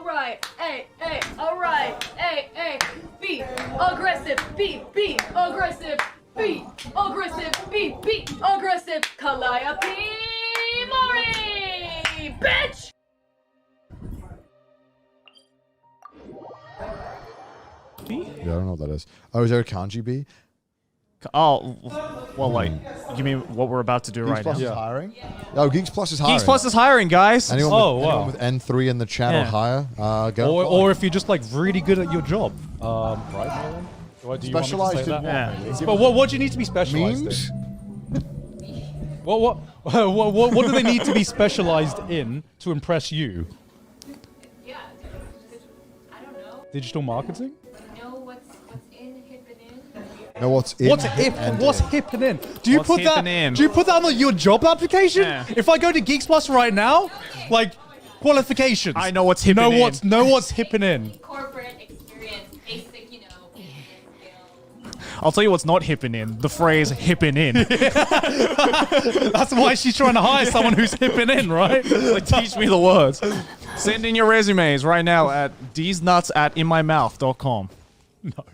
Alright, hey, alright, hey, be aggressive, be aggressive, be aggressive, be aggressive, Calliope Mori, bitch! Yeah, I don't know what that is. Oh, is there a Kanji Bee? Oh, well, like, you mean what we're about to do right now? Geeks Plus is hiring? Oh, Geeks Plus is hiring. Geeks Plus is hiring, guys. Anyone with N3 in the chat or higher, go. Or if you're just like really good at your job, right? Maylin? Do you want me to Specialized say in that? what? But what do you need to be specialized Memes? in? What do they need to be specialized in to impress you? Yeah, I don't know. Digital marketing? You know what's in, hip and in? No, what's in? What's hip and in? Do you What's put hip that? and in? Do you put that on your job application? Yeah. If I go to Geeks Plus right now, like qualifications. I know what's hip and in. Know what's hip and in. Corporate experience, basic, you know, I'll tell you what's not hipping in. The phrase hipping in. That's why she's trying to hire someone who's hipping in, right? Like, teach me the words. Send in your resumes right now at thesnuts@inmymouth.com. No.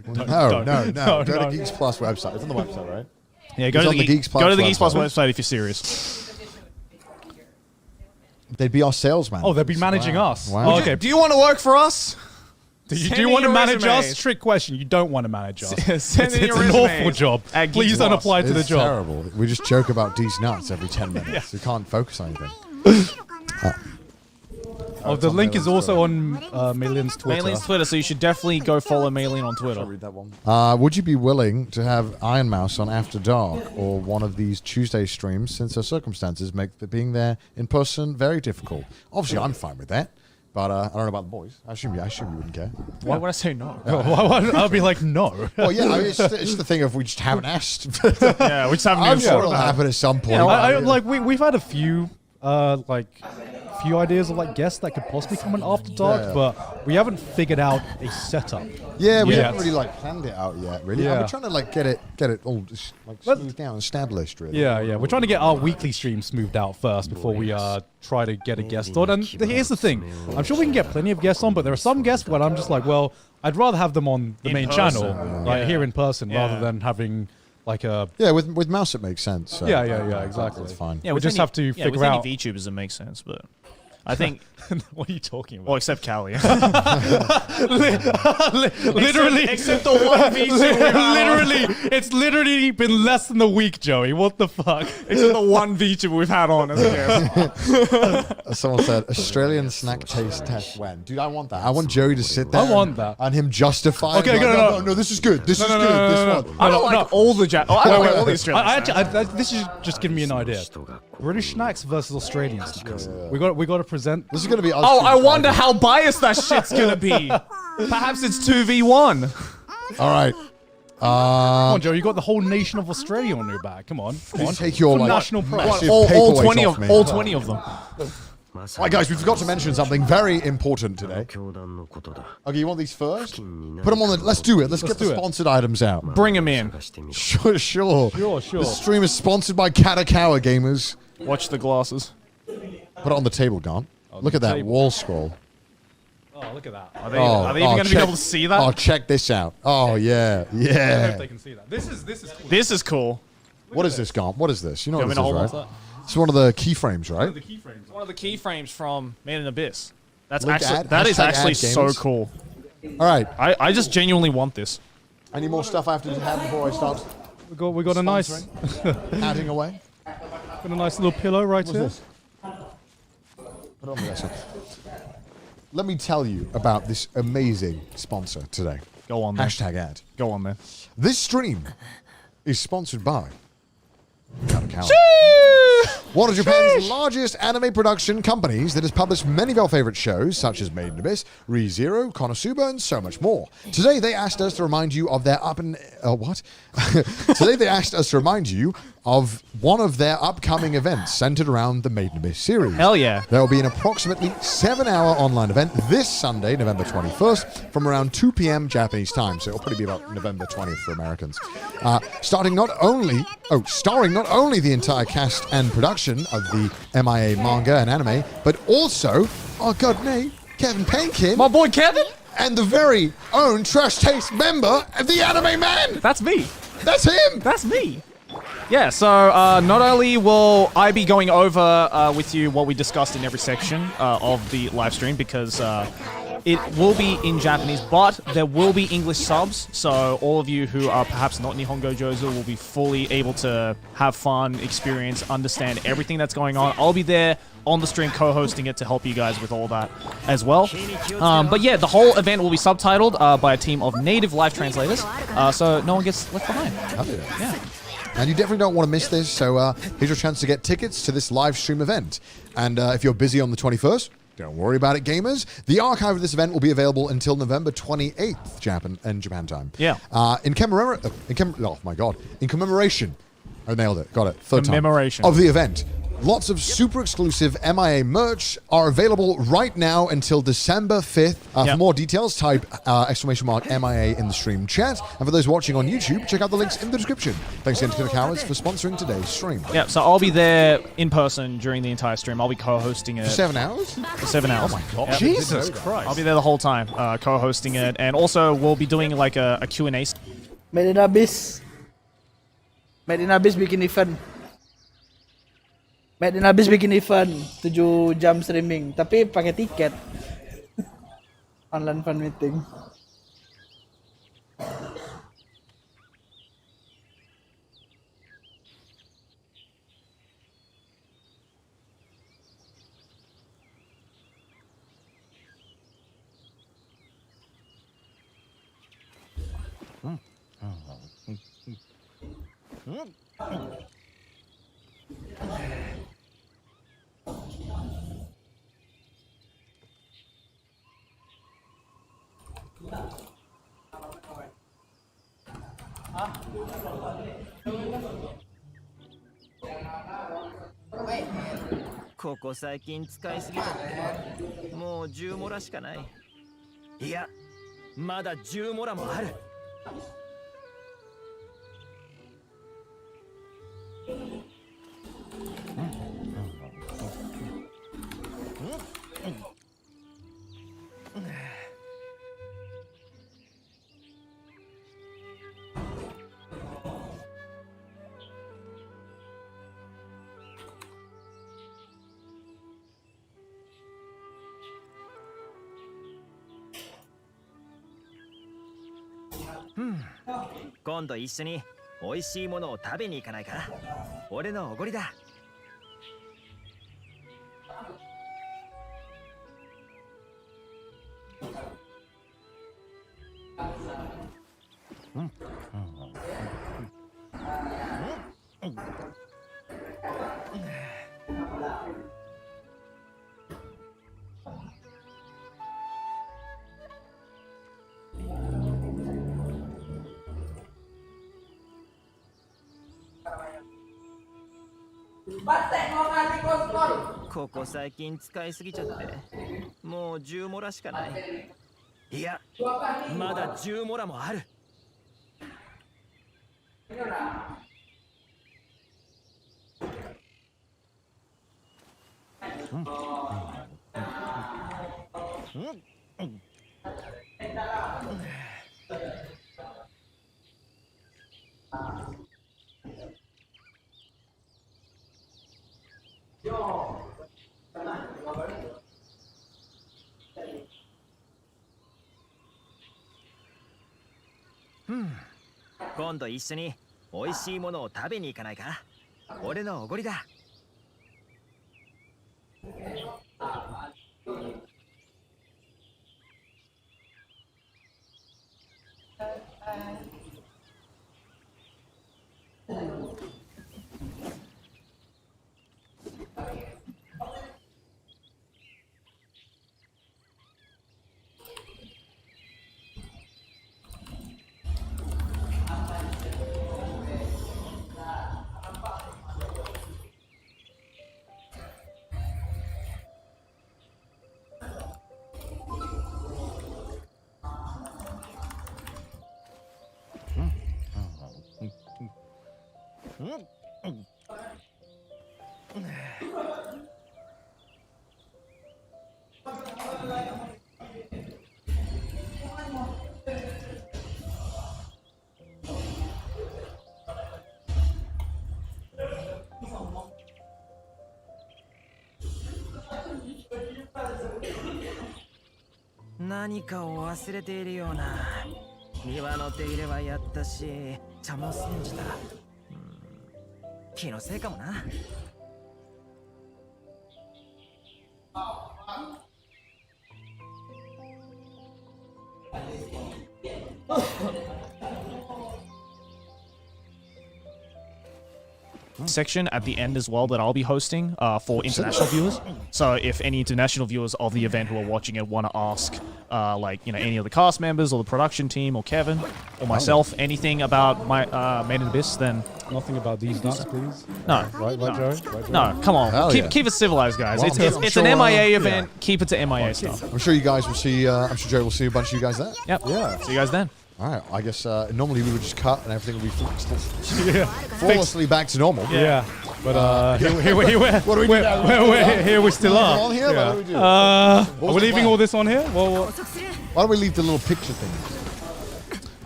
Go to Geeks Plus website. It's on the website, right? Yeah, go to the Geeks Plus website if you're serious. They'd be our sales managers. Oh, they'd be managing us. Wow. Oh, okay. Do you want to work for us? Do Send you in want to your manage resumes. us? Trick question. You don't want to manage us. Send in It's your an resumes awful job. at Geeks Please don't Plus. apply to the It's job. terrible. We just joke about D's nuts every 10 minutes. Yeah. We can't focus on anything. Oh, the link is also on Maylin's Twitter. Maylin's Twitter, so you should definitely go follow Maylin on Twitter. Read that one. Would you be willing to have Iron Mouse on After Dark or one of these Tuesday streams since our circumstances make being there in person very difficult? Obviously, I'm fine with that, But I don't know about the boys. I assume you wouldn't care. Why would I say no? I'll be like, no. Well, yeah, I mean, it's the thing of we just haven't asked. Yeah, we just haven't I'm even sure thought it'll about it. happen at some point. I like we've had a few few ideas of like guests that could possibly come in after dark, Yeah. but we haven't figured out a setup. Yeah, we yet. haven't really like planned it out yet. Really, Yeah. we're trying to like get it all just, like smoothed down, established. Really. Yeah. We're trying to get our weekly stream smoothed out first before we try to get a guest on. And here's the thing: I'm sure we can get plenty of guests on, but there are some guests where I'm just like, well, I'd rather have them on the In main person. channel, like here in person, Yeah. rather than having like a. Yeah, with mouse it makes sense. So Yeah, exactly. That's fine. Yeah, We with just any- have to yeah, figure with out. any VTubers, it makes sense, but I think. What are you talking about? Well, except Callie. Literally, except the one VTuber. it's literally been less than a week, Joey. What the fuck? Except the one VTuber we've had on as a guest. Someone said Australian snack taste test when? Dude, I want that. I want Joey to sit there. I want that. And him justify. Okay, like, no. no. This is good. This is good. This one. I don't like all the I don't like all the Australian snacks. This is just giving me an idea. British snacks versus Australian snacks. We got to present. This is going to be. Us Oh, two I wonder fighting. how biased that shit's gonna be. Perhaps it's 2v1. All right. Come on, Joe. You got the whole nation of Australia on your back. Come on. Take your For like, national pride. massive All paperweight 20 off of me. all 20 of them. Right, guys, we forgot to mention something very important today. Okay, you want these first? Put them on the. Let's do it. Let's get the do it. sponsored items out. Bring them in. Sure. Sure. This stream is sponsored by Katakawa Gamers. Watch the glasses. Put it on the table, Gone. Look at that table. wall scroll. Oh, look at that. Are they even going to be able to see that? Oh, check this out. Oh, yeah. I don't know if Yeah. they can see that. This is cool. This is cool. What is this, Gone? What is this? You know Do you what want me this to is, hold on right? to It's one of the keyframes, right? The keyframes. One of the keyframes from Made in Abyss. That's Link actually ad, that is hashtag actually ad so gamers. cool. All right. I just genuinely want this. Any more stuff I have to have before I start We got a nice adding away? got a nice little pillow right here. What's this? Put it on the desk. Let me tell you about this amazing sponsor today. Go on, man. Hashtag ad. Go on, man. This stream is sponsored by Katakawa. One of Japan's largest anime production companies that has published many of our favorite shows, such as Made in Abyss, ReZero, Konosuba, and so much more. Today, they asked us to remind you of their Today, they asked us to remind you of one of their upcoming events centered around the Made in Abyss series. Hell yeah. There will be an approximately 7-hour online event this Sunday, November 21st, from around 2 p.m. Japanese time. So it'll probably be about November 20th for Americans. Starring not only the entire cast and production of the MIA manga and anime, but also our god mate, Kevin Penkin. My boy Kevin? And the very own Trash Taste member, the Anime Man. That's me. That's him. That's me. Yeah, so not only will I be going over with you what we discussed in every section of the live stream, because it will be in Japanese, but there will be English subs, so all of you who are perhaps not Nihongo Jozu will be fully able to have fun, experience, understand everything that's going on. I'll be there on the stream co-hosting it to help you guys with all that as well. But yeah, the whole event will be subtitled by a team of native live translators, so no one gets left behind. Yeah. And you definitely don't want to miss this, so here's your chance to get tickets to this live stream event. And if you're busy on the 21st, don't worry about it, gamers. The archive of this event will be available until November 28th, Japan time. Yeah. In commemoration, I nailed it, got it, third time, Commemoration. of the event. Lots of super exclusive MIA merch are available right now until December 5th. For more details, type !MIA in the stream chat. And for those watching on YouTube, check out the links in the description. Thanks again to Katakawa for sponsoring today's stream. Yeah, so I'll be there in person during the entire stream. I'll be co-hosting it. For 7 hours? For 7 hours. Oh my god. Yep. Jesus Christ. I'll be there the whole time, co-hosting it. And also, we'll be doing like a Q&A. Made in Abyss. Made in Abyss bikin event. Made in Abyss bikin event 7 jam streaming, tapi pakai tiket. Online fan meeting. ここ最近使いすぎちゃってもう10モラしかない。いやまだ10モラもある。今度一緒に美味しいものを食べに行かないか。俺のおごりだ。ここ最近使いすぎちゃってもう10モラしかない。いやまだ10モラもある。今度一緒に美味しいものを食べに行かないか。俺のおごりだ。何かを忘れているような。庭の手入れはやったし茶も煎じた。気のせいかもな。Section at the end as well that I'll be hosting for international viewers. So if any international viewers of the event who are watching it want to ask, like, you know, any of the cast members or the production team or Kevin or myself anything about my Made in Abyss, then Nothing about these nuts, please. no, Right, no, Joey? Right, no, come on, Hell keep it civilized, guys. Well, It's I'm an sure, MIA event. Keep it to MIA stuff. I'm sure you guys will see. I'm sure Joe will see a bunch of you guys there. Yep. Yeah. See you guys then. All right. I guess normally we would just cut and everything would be flawlessly back to normal. Yeah. But here we What do we do now? here we still are. On here? Yeah. What do we do? Are we the leaving plan? all this on here? Well, Why don't we leave the little picture thing?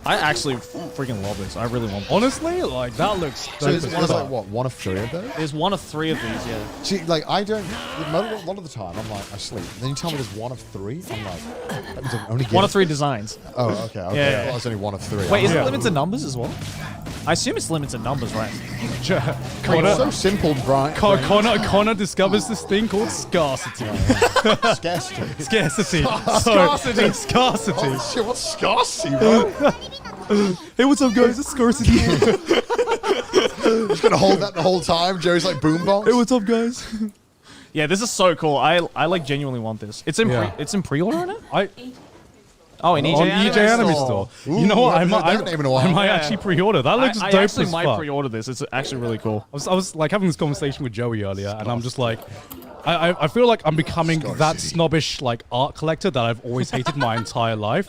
I actually freaking love this. I really want. honestly, like that looks. So there's like what, one of three of those? There's one of three of these. Yeah. See, like I don't. A lot of the time, I'm like I sleep. Then you tell me there's one of three. I'm like, that means I only get One of three designs. Oh, okay. Okay. Yeah. I thought it was only one of three. Wait, is I'm it like, limited numbers as well? I assume it's limited numbers, right? it's Connor, so simple, Brian. Connor discovers this thing called scarcity. Scarcity. Scarcity. Scarcity. Scarcity. Oh shit! What's scarcity, bro? Hey, what's up, guys? It's scarcity. Just gonna hold that the whole time. Joe's like boombox. Hey, what's up, guys? Yeah, this is so cool. I like genuinely want this. It's in Yeah. it's in pre-order now. Oh, in EJ on Anime EJ Anime Store. Store. You know what? I haven't heard might, that name in a while. I might Yeah. actually pre-order. That looks I dope actually as might fuck. pre-order this. It's actually really cool. I was like having this conversation with Joey earlier, and I'm just like, I feel like I'm becoming that snobbish like art collector that I've always hated my entire life.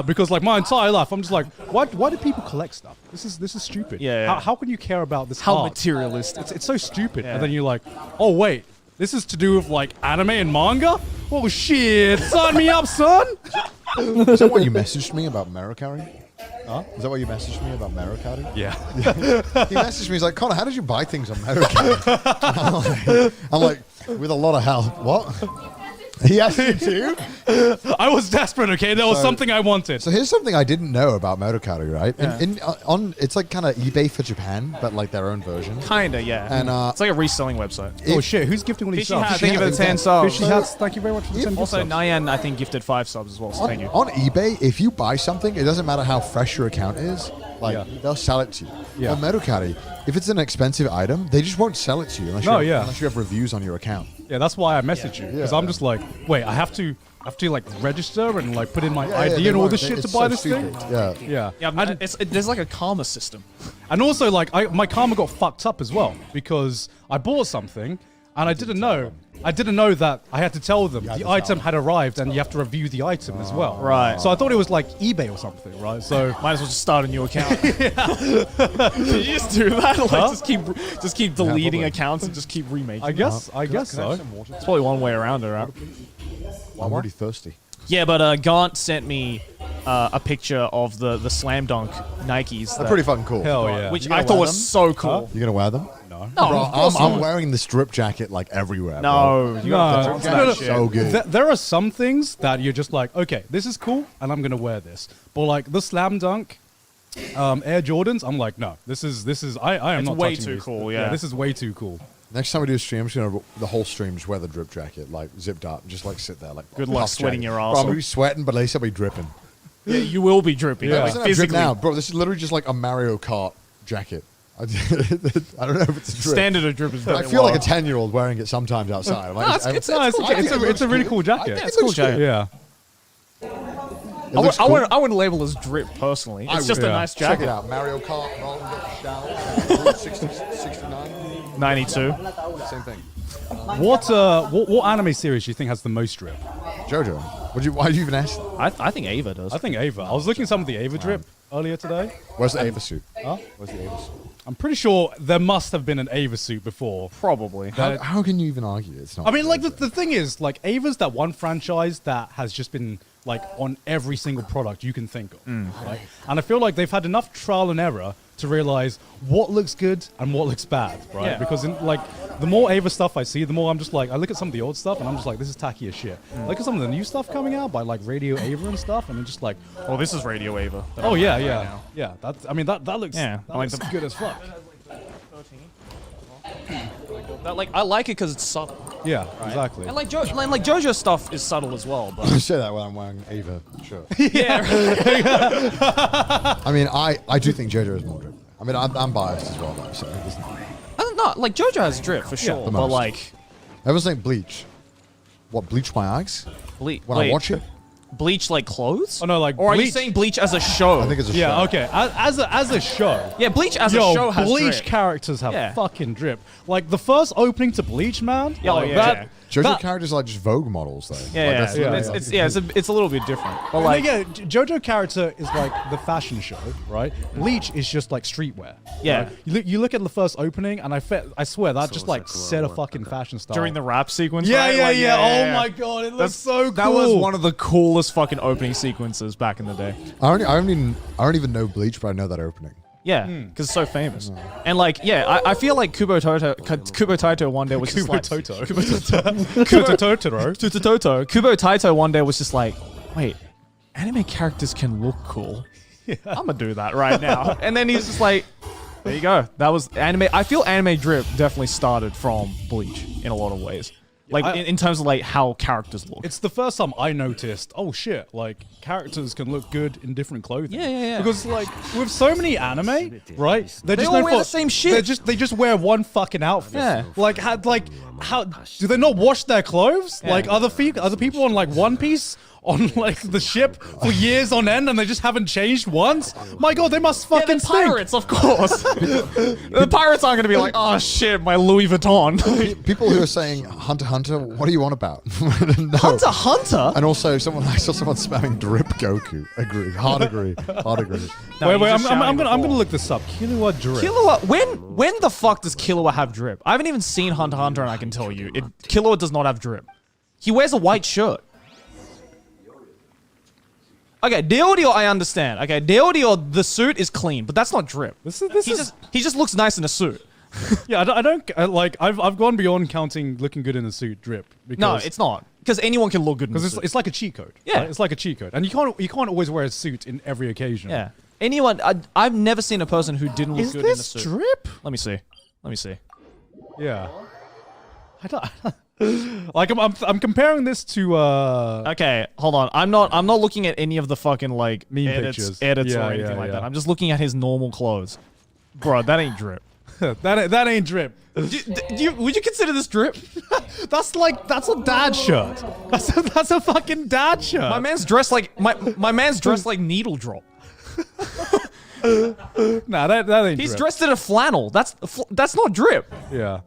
Because like my entire life, I'm just like, why do people collect stuff? This is stupid. Yeah. How can you care about this? How art? materialistic. It's so stupid. Yeah. And then you're like, oh wait, this is to do with like anime and manga. Oh shit, sign me up, son. Is that why you messaged me about Merikari? Huh? Is that why you messaged me about Merikari? Yeah. He messaged me. He's like, Connor, how did you buy things on Merikari? I'm like, with a lot of help. What? He asked you too? I was desperate, okay? There was something I wanted. So here's something I didn't know about Merikari, right? Yeah. On it's like kind of eBay for Japan, but like their own version. Kinda, yeah. And it's like a reselling website. Oh shit, who's gifting one of these Fishy subs? Hat, thank you for the 10 subs. Fishy Hats, thank you very much for the 10 Also, subs. Nyan, I think, gifted 5 subs as well, so thank you. On eBay, if you buy something, it doesn't matter how fresh your account is. Like they'll sell it to you. Yeah. On Merikari, if it's an expensive item, they just won't sell it to you unless, unless you have reviews on your account. Yeah, that's why I messaged you. Because I'm just like, wait, I have to like register and like put in my ID and all this shit to buy this thing. Yeah. Yeah, there's like a karma system. And also, like, my karma got fucked up as well because I bought something and I didn't know that I had to tell them the item had arrived and you have to review the item as well. Right. So I thought it was like eBay or something, right? So might as well just start a new account. Did you just do that? Like just keep deleting accounts and just keep remaking. I guess so. It's probably one way around it, right? I'm already thirsty. Yeah, but Gaunt sent me a picture of the Slam Dunk Nikes. They're pretty fucking cool. Hell yeah. Which I thought was so cool. You gonna wear them? No. No, Bro, of course I'm not. wearing the strip jacket like everywhere. No, you got No. So good. There are some things that you're just like, okay, this is cool, and I'm gonna wear this. But like the Slam Dunk Air Jordans, I'm like, no, this is I am It's not way touching too these. cool, yeah. This is way too cool. Next time we do a stream, I'm just gonna the whole stream just wear the drip jacket, like zipped up, and just like sit there, like Good luck puff sweating jacket. your Bro, ass I'm gonna off. be sweating, but at least I'll be dripping. Yeah, you will be dripping. Yeah. Like, Doesn't have drip physically. now, bro. This is literally just like a Mario Kart jacket. I don't know if it's a drip. Standard of drip is very I feel like low. a 10-year-old wearing it sometimes outside. I'm like, it's It's a really cool jacket. It's a cool jacket. Yeah. looks cool. I wouldn't label as drip personally. It's just a nice Check jacket. it out. Mario Kart, Roland, 69, 92. same thing. What anime series do you think has the most drip? JoJo, why did you even ask that? I think Ava does. I think Ava. I was looking at some of the Ava drip earlier today. Where's the Ava suit? Huh? Where's the Ava suit? I'm pretty sure there must have been an Ava suit before. Probably. How can you even argue it's not? I mean, like the thing is, like Ava's that one franchise that has just been like on every single product you can think of, right? And I feel like they've had enough trial and error to realize what looks good and what looks bad, right? Yeah. Because the more Ava stuff I see, the more I'm just like, I look at some of the old stuff and I'm just like, this is tacky as shit. Look at some of the new stuff coming out by like Radio Ava and stuff, and I'm just like, Oh, this is Radio Ava. oh yeah, yeah. That looks, Yeah, that I like looks the- good as fuck. I like it because it's subtle. Yeah, exactly. And like JoJo stuff is subtle as well. But I say that when I'm wearing Ava shirt. yeah, I mean, I do think JoJo is more drip. I mean, I'm biased as well, though, so it doesn't. I don't know. Like JoJo has drip for sure, the but most. like Everyone's saying Bleach. What, bleach my eyes? Bleach. When I watch it? Bleach like clothes? Oh no, like Or are you Bleach- saying Bleach as a show? I think it's a Yeah, show. okay. As a show. Yeah, Bleach as Yo, a show has Bleach drip. characters have Yeah. fucking drip. Like the first opening to Bleach, man. Oh, like, yeah, that, yeah. JoJo that- characters are like just Vogue models, though. Yeah, Like, yeah, that's- it's a little bit different. But Like, like, yeah, JoJo character is like the fashion show, right? Bleach is just like streetwear. Yeah. right? You look at the first opening, and I swear that just like set a fucking fashion style. during the rap sequence, yeah, right? yeah, Like, yeah. Oh yeah. my god, it looks That's- so cool. That was one of the coolest fucking opening sequences back in the day. I don't even know Bleach, but I know that opening. Yeah, because it's so famous. And like, yeah, I feel like Kubo Taito one day was just like Toto. Kubo Totoro. Toto. Kubo Taito one day was just like, wait, anime characters can look cool. I'm gonna do that right now. And then he's just like, there you go. That was anime. I feel anime drip definitely started from Bleach in a lot of ways. Like in terms of like how characters look. It's the first time I noticed, oh shit, like characters can look good in different clothing. Yeah. Because like with so many anime, right? They're They just all known wear for- the same shit. They just wear one fucking outfit. Yeah. Like how do they not wash their clothes? Yeah. Like other people on like One Piece on like the ship for years on end and they just haven't changed once? My god, they must fucking the pirates, of course. The pirates aren't going to be like, oh shit, my Louis Vuitton. People who are saying Hunter Hunter, what do you want about? No. Hunter Hunter? And also, I saw someone spamming drip Goku. Agree. Hard agree. Hard agree. No, wait, I'm gonna look this up. Killua drip. Killua, when the fuck does Killua have drip? I haven't even seen Hunter Hunter and I can tell you, Killua does not have drip. He wears a white shirt. Okay, Deodio I understand. Okay, Deodio, the suit is clean, but that's not drip. He just looks nice in a suit. Yeah, I don't like. I've gone beyond counting looking good in a suit drip. Because, no, it's not. Because anyone can look good in a suit. Because it's like a cheat code. Yeah, right? It's like a cheat code, and you can't always wear a suit in every occasion. Yeah, anyone. I've never seen a person who didn't look good in a suit. Is this drip? Let me see. Yeah. I don't. Like I'm comparing this to. Okay, hold on. I'm not looking at any of the fucking like meme edits pictures. or anything like that. I'm just looking at his normal clothes. Bro, that ain't drip. that ain't drip. Would you consider this drip? That's a dad shirt. That's a fucking dad shirt. My man's dressed like my man's dressed like Needle Drop. Nah, that ain't. He's drip. dressed in a flannel. That's not drip. Yeah.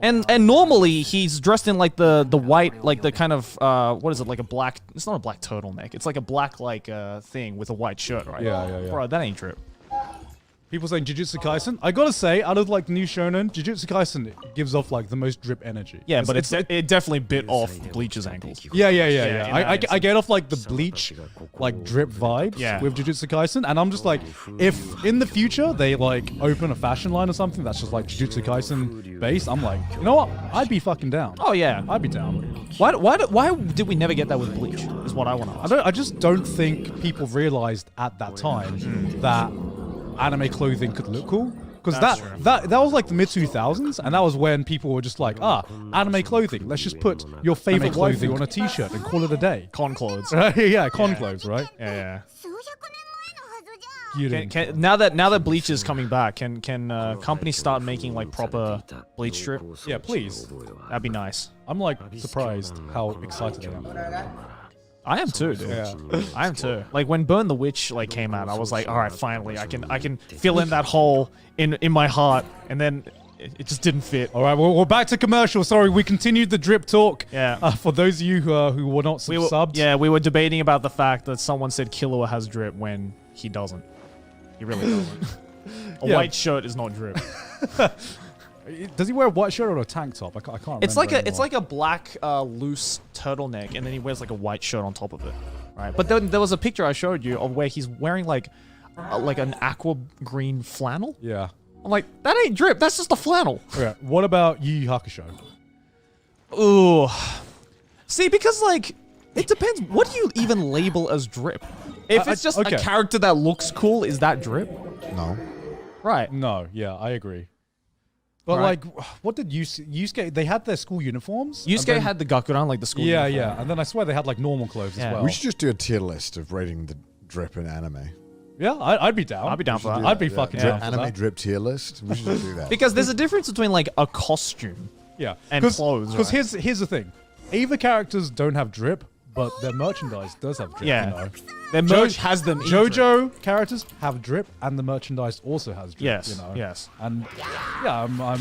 And normally he's dressed in like the white, like the kind of what is it, like a black? It's not a black turtleneck. It's like a black like thing with a white shirt, right? Yeah. Bro, that ain't drip. People saying Jujutsu Kaisen. I gotta say, out of like new shonen, Jujutsu Kaisen gives off like the most drip energy. Yeah, but it definitely bit off Bleach's ankles. Yeah. I get off like the Bleach, like drip vibes with Jujutsu Kaisen, and I'm just like, if in the future they like open a fashion line or something that's just like Jujutsu Kaisen based, I'm like, you know what? I'd be fucking down. Oh yeah, I'd be down. Why did we never get that with Bleach? Is what I want to ask. I just don't think people realized at that time that anime clothing could look cool, because that was like the mid 2000s, and that was when people were just like, anime clothing, let's just put your favorite clothing on a t-shirt and call it a day. Con clothes. Yeah, con clothes, right? Yeah. 数百年前のはずじゃん。 Can, now that Bleach is coming back, can companies start making like proper Bleach strip? Yeah, please. That'd be nice. I'm like surprised how excited I am. I am too, dude. Yeah. I am too. Like when Burn the Witch like came out, I was like, all right, finally, I can fill in that hole in my heart, and then it just didn't fit. All right, well, we're back to commercial. Sorry, we continued the drip talk. Yeah. For those of you who were not subbed. We were debating about the fact that someone said Killua has drip when he doesn't. He really doesn't. A white shirt is not drip. Does he wear a white shirt or a tank top? I can't remember. It's like a black loose turtleneck, and then he wears like a white shirt on top of it, right? But then there was a picture I showed you of where he's wearing like an aqua green flannel. Yeah. I'm like, that ain't drip. That's just a flannel. Okay. What about Yu Yu Hakusho? Ooh. See, because like it depends. What do you even label as drip? If it's just a character that looks cool, is that drip? No. Right. No. Yeah, I agree. But like, what did Yusuke? They had their school uniforms. Yusuke had the Gakuran, like the school uniform. Yeah. And then I swear they had like normal clothes as well. We should just do a tier list of rating the drip in anime. Yeah, I'd be down. I'd be down for that. I'd be fucking down for Anime that. drip tier list. We should just do that. Because there's a difference between like a costume, and clothes. Because here's the thing, Eva characters don't have drip, but their merchandise does have drip. Yeah. You know? Their merch has them. JoJo characters have drip, and the merchandise also has drip. Yes. You know? Yes. And yeah, I'm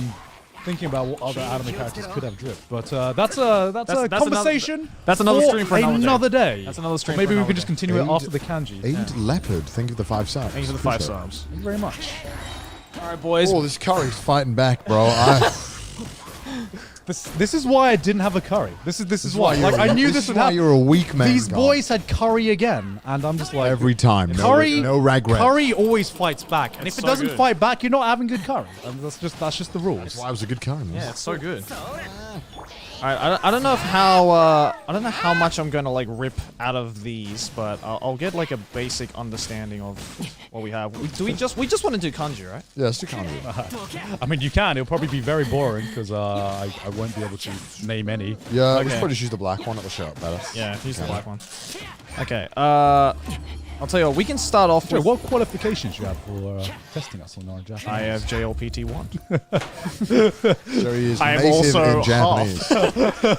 thinking about what other anime characters could have drip, but that's a conversation. That's another stream for another day. That's another stream. Or maybe for we could just continue it after the kanji. Aid Leopard, thank you for the 5 subs. Thank you for the 5 subs. Thank you very much. All right, boys. Oh, this curry's fighting back, bro. This is why I didn't have a curry. This is why. Like I knew this would happen. You're a weak man. These boys had curry again, and I'm just like every time. Curry, no regret. Curry always fights back, and if it doesn't good. fight back, you're not having good curry. And that's just the rules. That's why it was a good curry, man. Yeah, it's so good. All right, I don't know how much I'm gonna like rip out of these, but I'll get like a basic understanding of what we have. We just want to do kanji, right? Yeah, let's do kanji. I mean, you can. It'll probably be very boring because I won't be able to name any. Yeah, we should probably just use the black one. That'll show up better. Yeah, use the black one. Okay. I'll tell you what, we can start off Joe, with... what qualifications do you have for testing us on our Japanese? I have JLPT1. So he is I am native also in Japanese.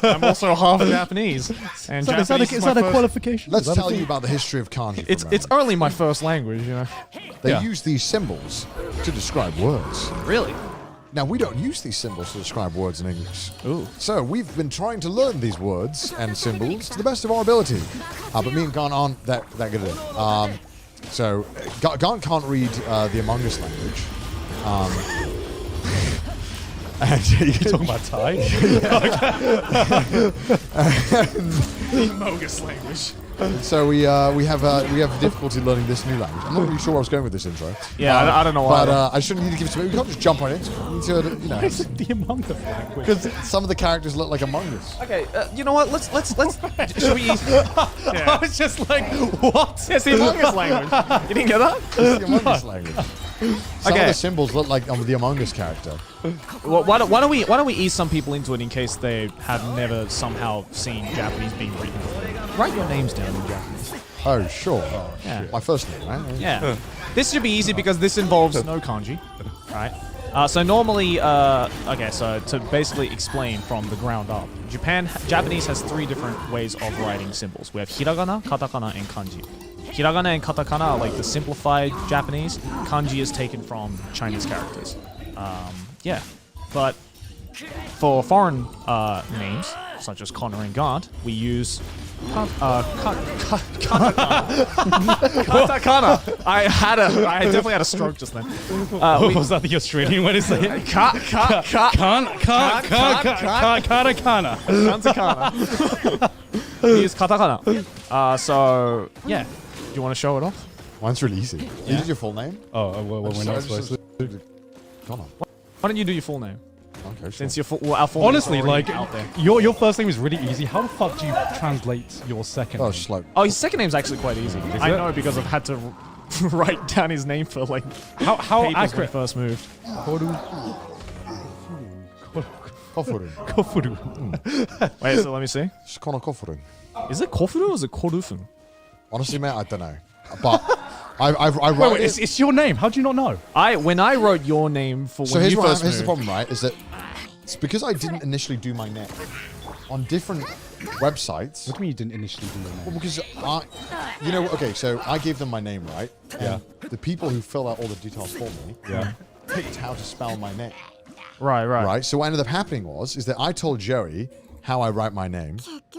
I'm also half Japanese. And Is Japanese that a my first- qualification? Let's Is that a tell thing? you about the history of kanji. for a It's moment. only my first language, you know. They Yeah. use these symbols to describe words. Really? Now, we don't use these symbols to describe words in English. Ooh. So we've been trying to learn these words and symbols to the best of our ability. But me and Gon aren't that good at it. So Gon can't read the Among Us language. And You're talking about Thai? Mogus language. so we have difficulty learning this new language. I'm not really sure where I was going with this intro. Yeah, I don't know why. But I shouldn't need to give it to me. We can't just jump on it. We need to, Why is it the Among Us language? because some of the characters look like Among Us. Okay, you know what? Let's. Should we? I was just like, what? It's the Among Us language. You didn't get that? It's the Among Us language. Some of Okay. the symbols look like the Among Us character. Well, why don't we ease some people into it in case they have never somehow seen Japanese being written before? Write your names down in Japanese. Oh, sure. Yeah. My first name, right? Yeah. This should be easy because this involves no kanji, right? So normally, okay, so to basically explain from the ground up, Japanese has 3 different ways of writing symbols. We have hiragana, katakana, and kanji. Hiragana and katakana are like the simplified Japanese. Kanji is taken from Chinese characters. Yeah, but for foreign names, such as Connor and God, we use katakana. I definitely had a stroke just then. Was that the Australian way to say it? Katakana. Katakana. We use katakana. So yeah, do you want to show it off? Mine's really easy. You did your full name? Oh, well, we're not supposed to. Come on. Why don't you do your full name? Okay, sure. Since our full Honestly, name's like, already out there. your first name is really easy. How the fuck do you translate your second Oh, name? it's just like Oh, his second name's actually quite easy. Is I it? know because I've had to write down his name for like How papers when he accurate? first moved. Kofurun. Kofuru. Wait, so let me see. It's Connor Kofurun. Is it Kofuru or is it Korufun? Honestly, mate, I don't know. But I wrote Wait, it. it's your name. How do you not know? When I wrote your name for So when here's you what first here's the moved. problem, right? Is that it's because I didn't initially do my name on different websites. What do you mean you didn't initially do your Well, name? because okay, so I gave them my name, right? Yeah. And the people who fill out all the details for me Yeah. picked how to spell my name, Right. right? So what ended up happening is that I told Joey how I write my name,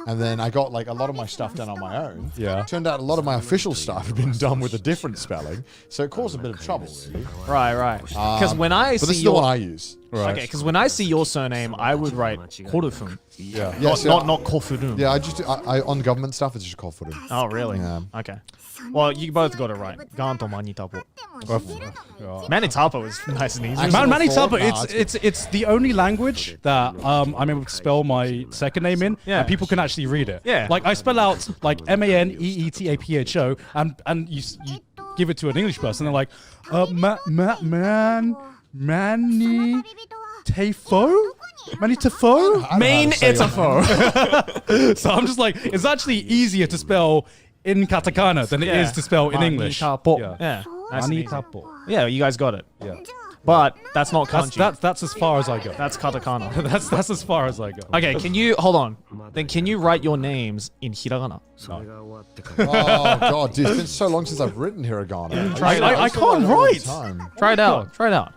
and then I got like a lot of my stuff done on my own. Yeah. Turned out a lot of my official stuff had been done with a different spelling, so it caused a bit of trouble, really. Right. Because when I But see this is the your one I use. Right. okay, because when I see your surname, I would write Korufun, Yeah. Yeah, so not Kofurun. Yeah, I on government stuff, it's just called for it. Oh, really? Yeah. Okay. Well, you both got it right. Ganto Manitapo. Manitapo is nice and easy. Actually, Manny before- Tapa, nah, it's the only language that I'm able to spell my second name in, Yeah. and people can actually read it. Yeah. Like I spell out like MANEETAPHO, and you give it to an English person, they're like, Manny Tafo? Manny Tafo? Main Itafo. So I'm just like, it's actually easier to spell in katakana than it is to spell in English. Manitapo. Yeah. Yeah. Nice and easy. Manitapo. Yeah, you guys got it. Yeah. But that's not kanji. That's as far as I go. That's katakana. That's as far as I go. Okay, can you hold on? Then can you write your names in hiragana? Oh god, dude, it's been so long since I've written hiragana. I can't write. Try it out. Try it out.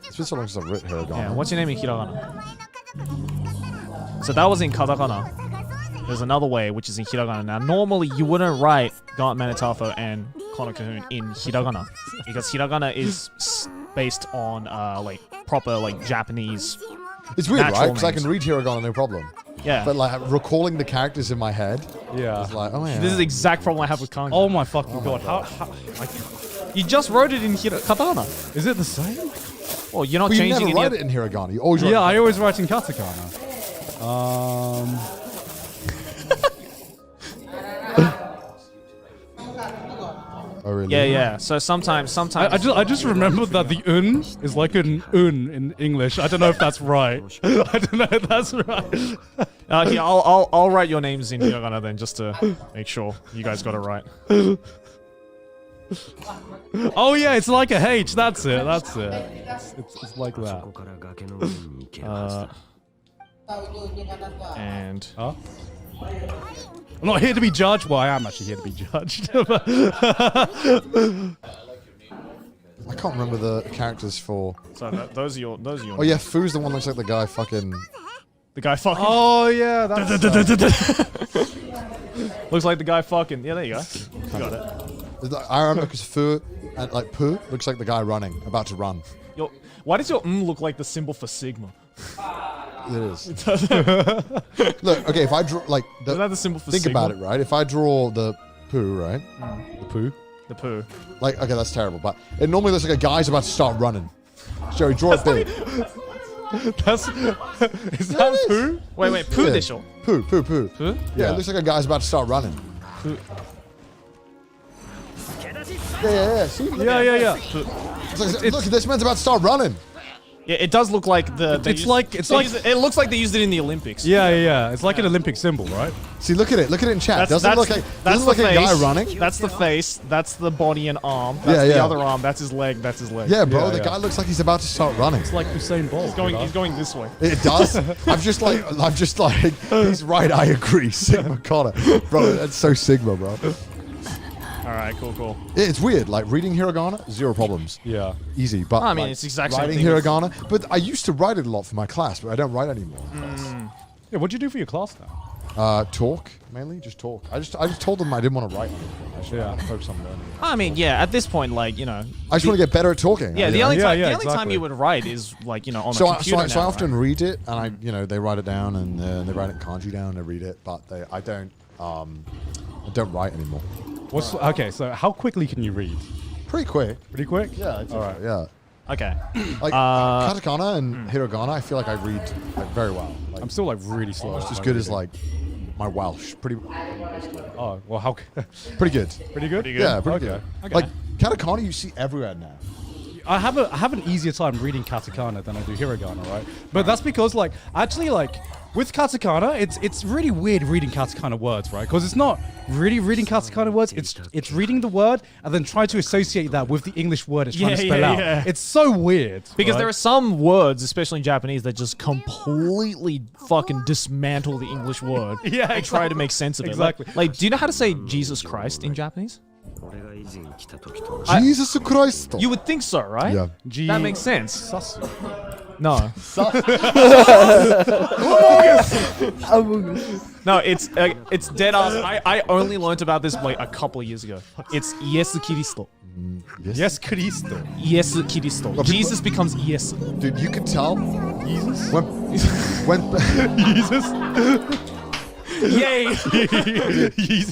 It's been so long since I've written hiragana. Yeah, what's your name in hiragana? So that was in katakana. There's another way, which is in hiragana. Now, normally you wouldn't write Gaunt Manitafo and Kono Cahoon in hiragana because hiragana is based on like proper like Japanese. It's weird, natural right? Because I names. can read hiragana no problem. Yeah. But like recalling the characters in my head, Yeah. it's like, oh yeah. This is the exact problem I have with kanji. Oh my fucking god. How You just wrote it in katakana. is it the same? Well, you're not But you changing never any. write it in hiragana. You always write Yeah, it. I always write in katakana. Oh really? Yeah. So sometimes. I just remembered that the un is like an un in English. I don't know if that's right. I don't know if that's right. Here, I'll write your names in hiragana then, just to make sure you guys got it right. Oh yeah, it's like a H. That's it. That's it. It's like that. And I'm not here to be judged. Well, I am actually here to be judged. I can't remember the characters for. so those are your Oh yeah, Fu's the one that looks like the guy fucking. the guy fucking. Oh yeah, that's. Looks like the guy fucking. Yeah, there you go. You got it. I remember because Fu and like Pu looks like the guy running, about to run. Why does your look like the symbol for Sigma? It is. Look, okay, if I draw like Isn't that the symbol for think Sigma? about it, right? If I draw the Pu, right? The Pu. The poo. Like, okay, that's terrible, but it normally looks like a guy's about to start running. Joey, draw it big. That's. Is that poo? Wait, poo dish. Poo. Poo? Yeah, it looks like a guy's about to start running. Poo. Yeah. See? Yeah. Look, this man's about to start running. Yeah, it does look like the. It's like it looks like they used it in the Olympics. Yeah. It's like an Olympic symbol, right? See, look at it. Look at it in chat. Doesn't look like the a guy running. That's the face. That's the body and arm. That's the other arm. That's his leg. That's his leg. Yeah, bro. The guy looks like he's about to start running. It's like Usain Bolt. He's going this way. It does. I'm just like. He's right. I agree. Sigma Connor, bro. That's so Sigma, bro. All right, cool. It's weird. Like reading hiragana, zero problems. Yeah. Easy. But I mean, like, it's the exact same writing thing. hiragana. But I used to write it a lot for my class, but I don't write anymore. Yeah. What'd you do for your class now? Talk mainly, just talk. I just told them I didn't want to write anything. I just wanted to focus on learning. I mean, yeah. At this point, like I just want to get better at talking. Yeah, the only time exactly. you would write is like on so a computer. So I often read it, and they write it down, and they write it kanji down, and I read it, but I don't write anymore. Okay? So how quickly can you read? Pretty quick. Pretty quick. Yeah. All right. Yeah. Okay. Like katakana and hiragana, I feel like I read like very well. Like, I'm still like really slow. almost as good as like my Welsh. Pretty. Oh well, how? Pretty good. Pretty good. Yeah. Pretty Okay. good. Like katakana, you see everywhere now. I have an easier time reading katakana than I do hiragana, right? But that's because like actually like with katakana, it's really weird reading katakana words, right? Because it's not really reading katakana words. It's reading the word and then trying to associate that with the English word it's trying to spell out. Yeah. It's so weird. Because there are some words, especially in Japanese, that just completely fucking dismantle the English word. Yeah, and try to make sense of it. Exactly. Like, do you know how to say Jesus Christ in Japanese? Jesus Christ. You would think so, right? Yeah. That makes sense. Sasu. No. No, it's dead ass. I only learnt about this like a couple of years ago. It's Yesu Kiristo. Yes, Cristo. Yesu Kiristo. Jesus becomes Yesu. Dude, you can tell. Jesus. When Jesus. Yay!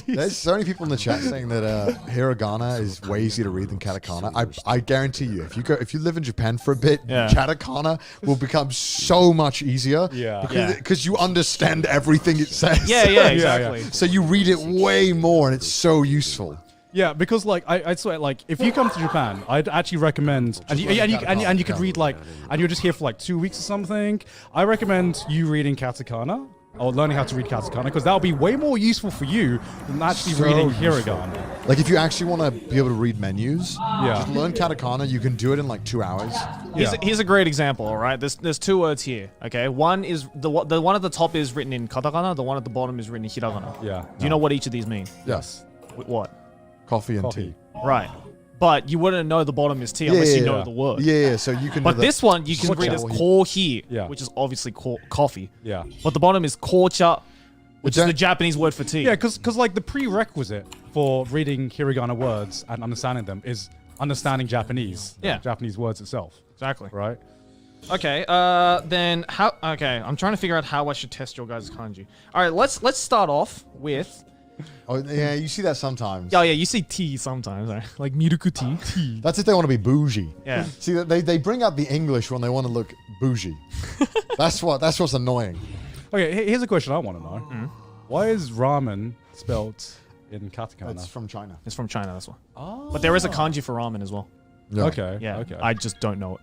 there's so many people in the chat saying that hiragana is way easier to read than katakana. I guarantee you, if you live in Japan for a bit, katakana will become so much easier. Yeah. Because you understand everything it says. Yeah, exactly. So you read it way more, and it's so useful. Yeah, because like I swear, like if you come to Japan, I'd actually recommend, and you could read like, and you're just here for like 2 weeks or something. I recommend you reading katakana or learning how to read katakana because that'll be way more useful for you than actually reading hiragana. Like if you actually want to be able to read menus, Yeah. just learn katakana. You can do it in like 2 hours. Here's a great example, all right? There's two words here, okay? One is the one at the top is written in katakana, the one at the bottom is written in hiragana. Yeah. Do you know what each of these mean? Yes. What? Coffee and Coffee. tea. Right. But you wouldn't know the bottom is tea unless you know the word. Yeah, so you can. But this one you can read as kohi, Yeah. which is obviously coffee. Yeah. But the bottom is kocha, which is don't- the Japanese word for tea. Yeah, because like the prerequisite for reading hiragana words and understanding them is understanding Japanese. Yeah. Japanese words itself. Exactly. Right. Okay. Then how? Okay, I'm trying to figure out how I should test your guys' kanji. All right. Let's start off with. Oh yeah, you see that sometimes. Oh yeah, you see tea sometimes, right? Like miruku tea. That's if they want to be bougie. Yeah. See, they bring out the English when they want to look bougie. That's what's annoying. Okay, here's a question I want to know. Why is ramen spelled in katakana? It's from China. It's from China. That's why. Oh. But there is a kanji for ramen as well. Yeah. Okay. Yeah. Okay. I just don't know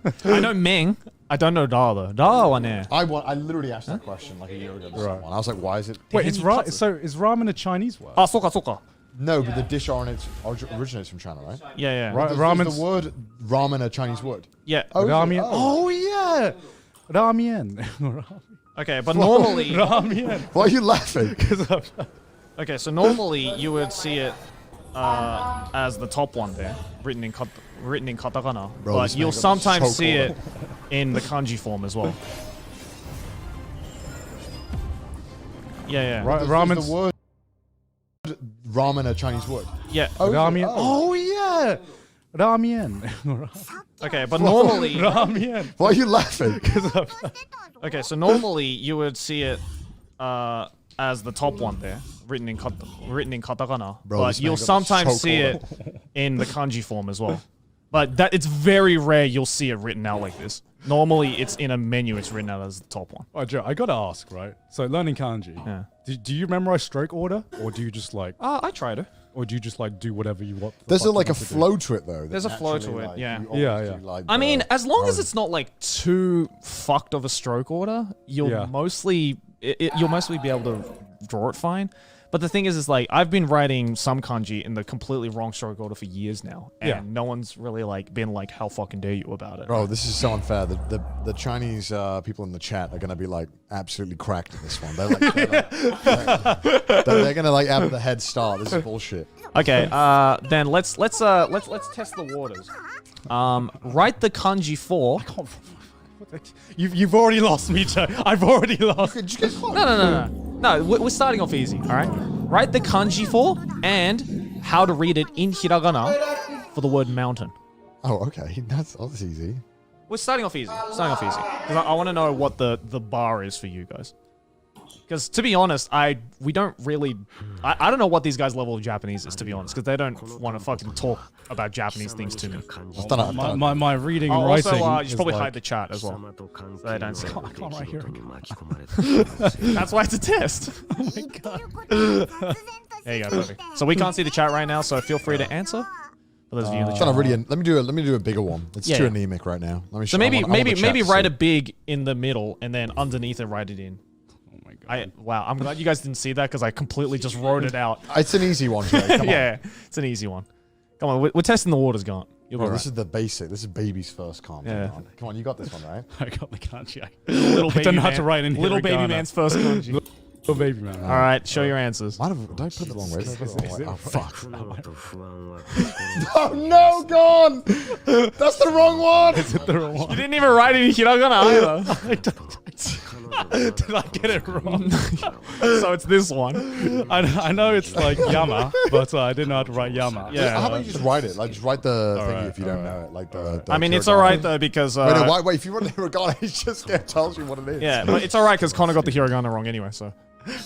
it. I know Ming. I don't know Da though. Da wa ne. I literally asked that question like a year ago to someone. I was like, why is it? Wait, is ramen a Chinese word? Ah, soka. No, but the dish originates from China, right? Yeah. Is the word ramen a Chinese word? Yeah. Ramen. Oh yeah. Ramen. Okay, but normally. Ramen. Why are you laughing? Okay, so normally you would see it as the top one there, written in katakana, Bro, this but you'll makes it sometimes so see cool. it in the kanji form as well. Yeah. Ramen. Is the word ramen a Chinese word? Yeah. Ramen. Oh yeah. Ramen. Okay, but normally. Ramen. Why are you laughing? Okay, so normally you would see it as the top one there, written in katakana, Bro, but this you'll makes it sometimes so see cool. it in the kanji form as well. But it's very rare you'll see it written out like this. Normally, it's in a menu. It's written out as the top one. Oh, Joe, I gotta ask, right? So learning kanji. Yeah. Do you memorize stroke order, or do you just like, I tried it. or do you just like do whatever you want? There's fuck you like a want to do? flow to it though. that There's a flow to naturally, it, like, yeah. you always Yeah. do, like, I mean, the- as long as it's not like too fucked of a stroke order, you'll mostly be able to draw it fine. But the thing is like I've been writing some kanji in the completely wrong stroke order for years now, and no one's really like been like, how fucking dare you about it. Bro, this is so unfair. The Chinese people in the chat are gonna be like absolutely cracked at this one. They're gonna like have the head start. This is bullshit. Okay, then let's test the waters. Write the kanji for. You've already lost me, Joe. I've already lost. No, we're starting off easy. All right. Write the kanji for and how to read it in hiragana for the word mountain. Oh, okay. That's easy. We're starting off easy. Because I want to know what the bar is for you guys. Because to be honest, we don't really. I don't know what these guys' level of Japanese is, to be honest, because they don't want to fucking talk about Japanese things to me. My reading and writing. Also, you should probably is hide the chat as well, so they don't see. I can't write here. That's why it's a test. Oh my god. There you go, perfect. So we can't see the chat right now, so feel free to answer. For those of you in the chat. Let me do a bigger one. It's too anemic right now. Let me. So maybe write a big in the middle, and then underneath it write it in. Wow, I'm glad you guys didn't see that because I completely just wrote it out. It's an easy one, Joe. Come on. Yeah, it's an easy one. Come on, we're testing the waters, Gaunt. Bro, this is the basic. This is baby's first kanji. Yeah. Come on, you got this one, right? I got the kanji. I don't know how to write in Little baby hiragana. man's first kanji. Little baby man. All right, show your answers. Did I put it the wrong way? Oh, fuck. Oh Oh, no, gone! That's the wrong one! Is it the wrong You one? didn't even write it in hiragana either. Did I get it wrong? So it's this one. I know it's like Yama, but I didn't know how to write Yama. Yeah. How about you just write it? Like, just write the thingy right, if you don't know it. Like the I mean, it's hiragana. alright though because. Wait, no, wait, if you run the hiragana, it just tells you what it is. Yeah, but it's alright because Connor got the hiragana wrong anyway, so.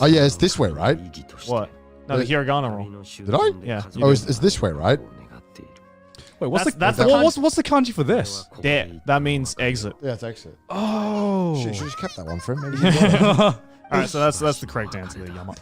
Oh, yeah, it's this way, right? What? No, the hiragana wrong. Did I? Yeah. Oh, it's this way, right? Wait, what's That's the the what's the kanji for this? There, that means exit. Yeah, it's exit. Oh. Shit, should have just kept that one for him. Maybe you got it. Alright, so that's the correct answer there, Yama.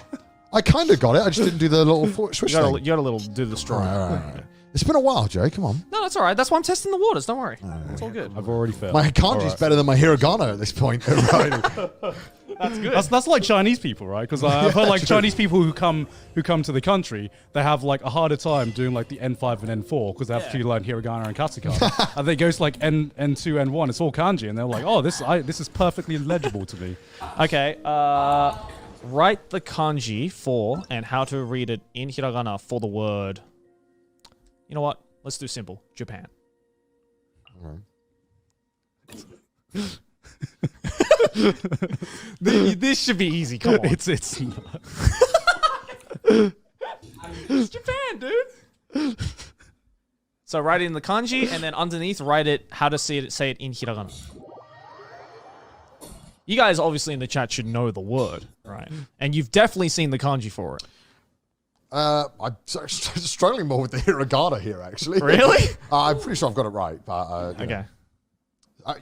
I kind of got it. I just didn't do the little switch You thing. got a little do the straw. All right. It's been a while, Joe. Come on. No, that's alright. That's why I'm testing the waters. Don't worry. It's all good. I've already failed. My kanji's better than my hiragana at this point. Right. That's good. That's like Chinese people, right? Because I've heard like Chinese people who come to the country, they have like a harder time doing like the N5 and N4 because they have to learn hiragana and katakana, and they go to like N2, N1. It's all kanji, and they're like, oh, this is perfectly legible to me. Okay. Write the kanji for and how to read it in hiragana for the word. You know what? Let's do simple. Japan. This should be easy. Come on. It's not. It's Japan, dude. So write it in the kanji, and then underneath write it how to say it in hiragana. You guys obviously in the chat should know the word, right? And you've definitely seen the kanji for it. I'm struggling more with the hiragana here, actually. Really? I'm pretty sure I've got it right, but Okay.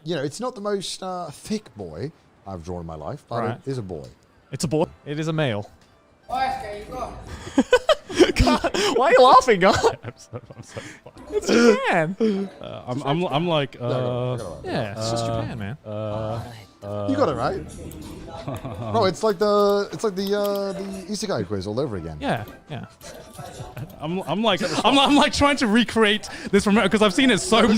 it's not the most thick boy I've drawn in my life, but Right. it is a boy. It's a boy. It is a male. Why are you laughing, huh? I'm so fine. It's Japan. I'm like, Yeah, it's just Japan, man. You got it right. No, it's like the isekai quiz all over again. Yeah. I'm like trying to recreate this from because I've seen it so many